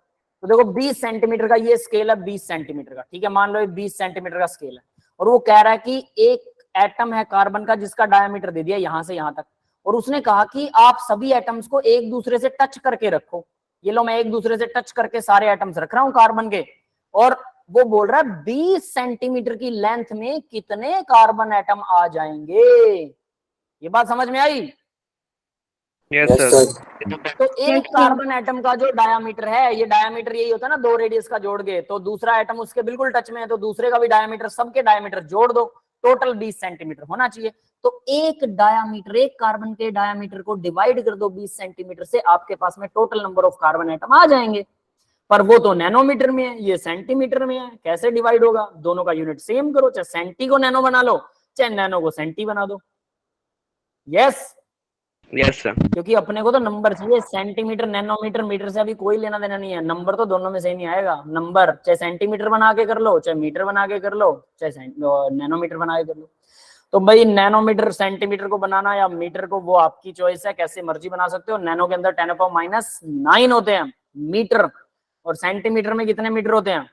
देखो 20 सेंटीमीटर का ये स्केल है, 20 सेंटीमीटर का, ठीक है, मान लो ये 20 सेंटीमीटर का स्केल है, और वो कह रहा है कि एक एटम है कार्बन का जिसका डायमीटर दे दिया यहां से यहां तक, और उसने कहा कि आप सभी एटम्स को एक दूसरे से टच करके रखो। ये लो, मैं एक दूसरे से टच करके सारे एटम्स रख रहा हूं कार्बन के, और वो बोल रहा है 20 सेंटीमीटर की लेंथ में कितने कार्बन एटम आ जाएंगे। ये बात समझ में आई? Yes sir. तो एक कार्बन एटम का जो डायामीटर है, ये डायामीटर यही होता है ना, 2 रेडियस का जोड़ के, तो दूसरा एटम उसके बिल्कुल टच में है, तो दूसरे का भी डायामीटर, सबके डायामीटर जोड़ दो, टोटल 20 सेंटीमीटर होना चाहिए। तो एक डायामीटर, एक कार्बन के डायामीटर को डिवाइड कर दो 20 सेंटीमीटर से, आपके पास में total number of carbon atom आ जाएंगे। पर वो तो नैनोमीटर में है, ये सेंटीमीटर में है, कैसे डिवाइड होगा? दोनों का यूनिट सेम करो, चाहे सेंटी को नैनो बना लो, चाहे नैनो को सेंटी बना दो। Yes yes sir. क्योंकि अपने को तो नंबर चाहिए, सेंटीमीटर नैनोमीटर मीटर से अभी कोई लेना देना नहीं है, नंबर तो दोनों में से ही नहीं आएगा। नंबर चाहे सेंटीमीटर बना के कर लो, चाहे मीटर बना के कर लो, चाहे नैनोमीटर बना के कर लो। तो भाई नैनोमीटर सेंटीमीटर को बनाना या मीटर को, वो आपकी चॉइस है, कैसे मर्जी बना सकते हो। नैनो के अंदर 10⁻⁹ होते हैं मीटर, और सेंटीमीटर में कितने मीटर होते हैं?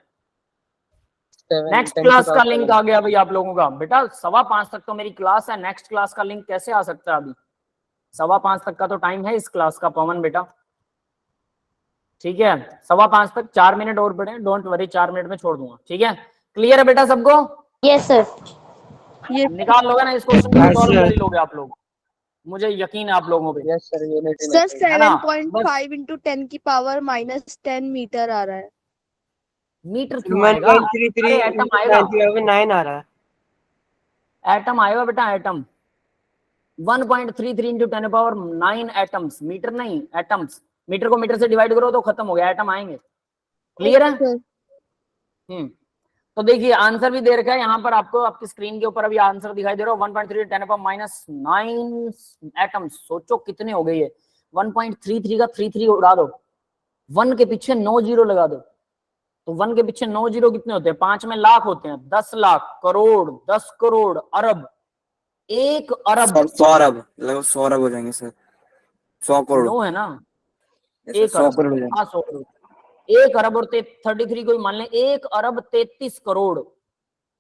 नेक्स्ट क्लास का लिंक आ गया भाई आप लोगों का। बेटा 5:15 तक तो मेरी क्लास है, नेक्स्ट क्लास का लिंक कैसे आ सकता है अभी? 5:15 तक का तो टाइम है इस क्लास का पवन बेटा, ठीक है। 5:15 तक 4 मिनट और पड़े, डोंट वरी, 4 मिनट में छोड़ दूंगा, ठीक है। क्लियर है बेटा सबको? Yes sir. निकाल लोगे ना इस क्वेश्चन को, सॉल्व कर ही लोगे आप लोग, मुझे यकीन है आप लोगों पे। यस सर, यूनिट सर है ना? 7.5 into 10 की पावर -10 मीटर आ रहा है। मीटर क्यों आएगा? अरे एटम आएगा, 9 आ रहा है। एटम आएगा बेटा, एटम 1.33 into 10 पावर 9 एटम्स, मीटर नहीं एटम्स। मीटर को मीटर से डिवाइड करो तो खत्म हो गया, एटम आएंगे। क्लियर है? तो देखिए आंसर भी दे रखा है यहाँ पर आपको, आपकी स्क्रीन के ऊपर अभी आंसर दिखाई दे रहा है 1.3 10 पावर -9 एटम्स। सोचो कितने हो गए ये, 1.33 का 33 उड़ा दो, 1 के पीछे 9 जीरो लगा दो, तो 1 के पीछे 9 जीरो कितने होते हैं? 5 में लाख होते हैं, 10 लाख, करोड़, 10 करोड़, अरब, 1 अरब, 100 अरब, लगभग 100 अरब हो जाएंगे सर। 100 करोड़ 9 है ना, ऐसे 1 100 अरब, करोड़ हो जाएंगे। हाँ 100 करोड़, 1 अरब और 33 को मान लें, 1 अरब 33 करोड़,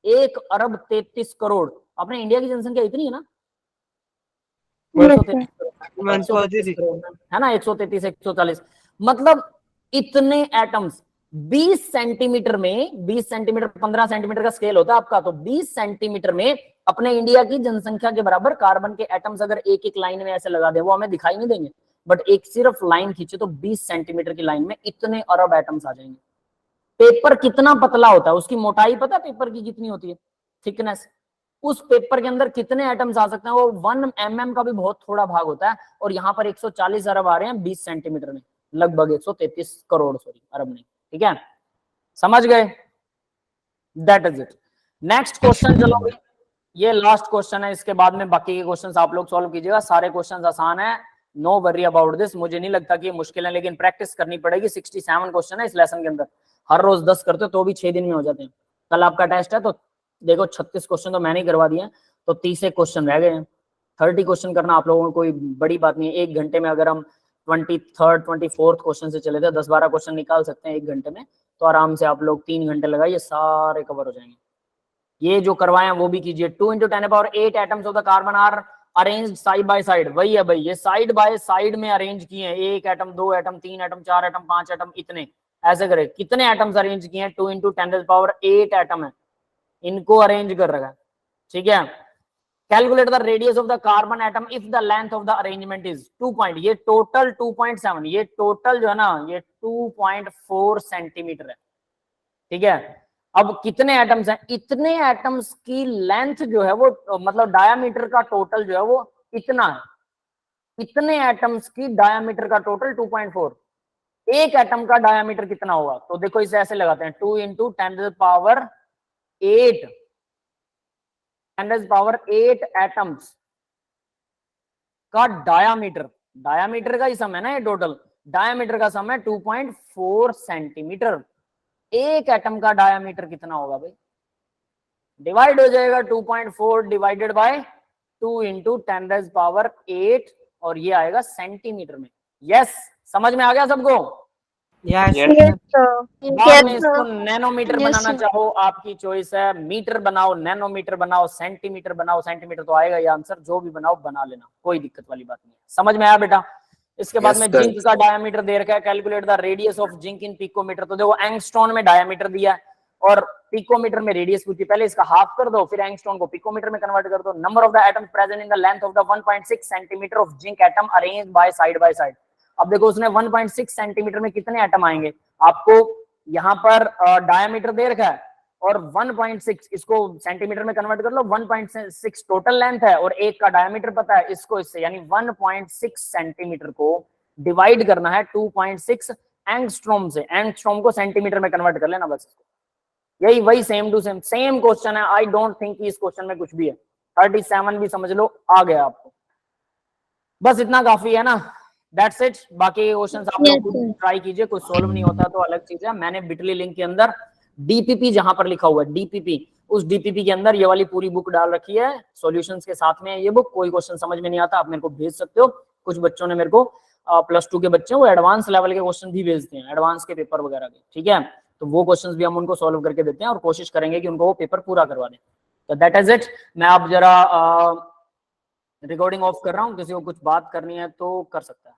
1 अरब 33 करोड़। अपने इंडिया की जनसंख्या इतनी है ना, 133 करोड़ है ना, 133 140, मतलब इतने एटम्स 20 सेंटीमीटर में, 20 सेंटीमीटर 15 सेंटीमीटर का स्केल होता है आपका, तो 20 सेंटीमीटर में अपने इंडिया की जनसंख्या के बराबर कार्बन के एटम्स अगर एक एक लाइन में ऐसे लगा दे, वो हमें दिखाई नहीं देंगे, बट एक सिर्फ लाइन खींचे तो 20 सेंटीमीटर की लाइन में इतने अरब एटम्स आ जाएंगे। पेपर कितना पतला होता है, उसकी मोटाई पता है पेपर की कितनी होती है, थिकनेस, उस पेपर के अंदर कितने एटम्स आ सकते हैं, वो 1 mm का भी बहुत थोड़ा भाग होता है, और यहाँ पर 140 अरब आ रहे हैं 20 सेंटीमीटर में, लगभग 133 करोड़, सॉरी अरब नहीं, ठीक है, समझ गए? That is it. Next question, चलो भाई ये लास्ट क्वेश्चन है, इसके बाद में बाकी के क्वेश्चंस आप लोग सॉल्व कीजिएगा, सारे क्वेश्चंस आसान है, नो वरी अबाउट दिस। मुझे नहीं लगता कि ये मुश्किल है, लेकिन प्रैक्टिस करनी पड़ेगी। 67 क्वेश्चन है इस लेसन के अंदर, हर रोज 10 करते हो तो भी 6 दिन में हो जाते हैं। कल आपका टेस्ट है तो देखो 36 क्वेश्चन तो मैंने ही करवा दिए, तो 30 क्वेश्चन रह गए हैं। 30 क्वेश्चन करना आप लोगों को कोई बड़ी बात नहीं है। 1 घंटे में अगर हम 23rd 24th क्वेश्चन से चले थे, 10-12 क्वेश्चन निकाल सकते हैं 1 घंटे में, तो आराम से आप लोग 3 घंटे लगाइए, सारे कवर हो जाएंगे। ये जो करवाए वो भी कीजिए। 2 into 10 power 8 atoms of the carbon are arrange side by side, वही है भाई, ये साइड बाय साइड में अरेंज किए हैं, 1 atom 2 atom 3 atom 4 atom 5 atom, इतने ऐसे करे। कितने एटम्स अरेंज किए हैं? 2 into 10 power 8 एटम है, इनको अरेंज कर रखा है, ठीक है। Calculate the radius of the carbon atom if the length of the arrangement is 2 point, ये टोटल 2.7, ये टोटल जो है ना ये 2.4 सेंटीमीटर है, ठीक है। अब कितने एटम्स हैं? इतने एटम्स की लेंथ जो है वो, मतलब डायामीटर का टोटल जो है वो इतना है, इतने एटम्स की डायामीटर का टोटल 2.4। एक एटम का डायामीटर कितना होगा? तो देखो इसे ऐसे लगाते हैं, 2 into 10 power 8, 10 power 8 एटम्स का डायामीटर, डायामीटर का ही सम है ना ये टोटल, डायामीटर का सम है 2.4 सेंटीमीटर। एक एटम का डायामीटर कितना होगा भाई? डिवाइड हो जाएगा 2.4 डिवाइडेड बाय 2 into 10 power 8, और ये आएगा सेंटीमीटर में। यस, समझ में आ गया सबको? बाद में इसको नैनोमीटर बनाना चाहो आपकी चॉइस है, मीटर बनाओ, नैनोमीटर बनाओ, सेंटीमीटर बनाओ, सेंटीमीटर तो आएगा ये आंसर, जो भी बनाओ बना लेना, कोई दिक्कत वाली बात नहीं है। समझ में आया बेटा? इसके बाद में जिंक का डायमीटर दे रखा है, calculate the radius of zinc in picometre. तो देखो एंगस्ट्रॉन में डायमीटर दिया है और पिकोमीटर में रेडियस पूछी, पहले इसका हाफ कर दो, फिर एंगस्ट्रॉन को पिकोमीटर में कन्वर्ट कर दो। Number of the atoms present in the length of the 1.6 centimetre of zinc atom arranged by side. अब देखो उसने 1.6 सेंटीमीटर में कितने एटम आएंगे, आपको यहाँ पर डायमीटर दे रखा है और 1.6, इसको सेंटीमीटर में कन्वर्ट कर लो, 1.6 टोटल लेंथ है और एक का डायमीटर पता है, इसको इससे यानी 1.6 सेंटीमीटर को डिवाइड करना है 2.6 एंगस्ट्रॉम से, एंगस्ट्रॉम को सेंटीमीटर में कन्वर्ट कर लेना बस। यही वही सेम टू सेम क्वेश्चन है। आई डोंट थिंक इस क्वेश्चन में कुछ भी है, 37 भी समझ लो आ गया आपको, बस इतना काफी है ना। That's it. बाकी क्वेश्चंस आप लोग ट्राई कीजिए, कुछ सॉल्व नहीं होता तो अलग चीज है। मैंने बिटली लिंक के अंदर डीपीपी जहां पर लिखा हुआ है डीपीपी, उस डीपीपी के अंदर ये वाली पूरी बुक डाल रखी है, सॉल्यूशंस के साथ में है ये बुक। कोई क्वेश्चन समझ में नहीं आता आप मेरे को भेज सकते हो। कुछ बच्चों ने मेरे को +2 के बच्चे वो एडवांस लेवल के क्वेश्चन भी भेजते हैं, एडवांस के पेपर वगैरह के, ठीक है। तो वो क्वेश्चंस भी हम उनको सॉल्व करके देते हैं और कोशिश करेंगे कि उनको वो पेपर पूरा करवा दें। तो दैट इज इट। मैं अब जरा रिकॉर्डिंग ऑफ कर रहा हूँ, किसी को कुछ बात करनी है तो कर सकता है।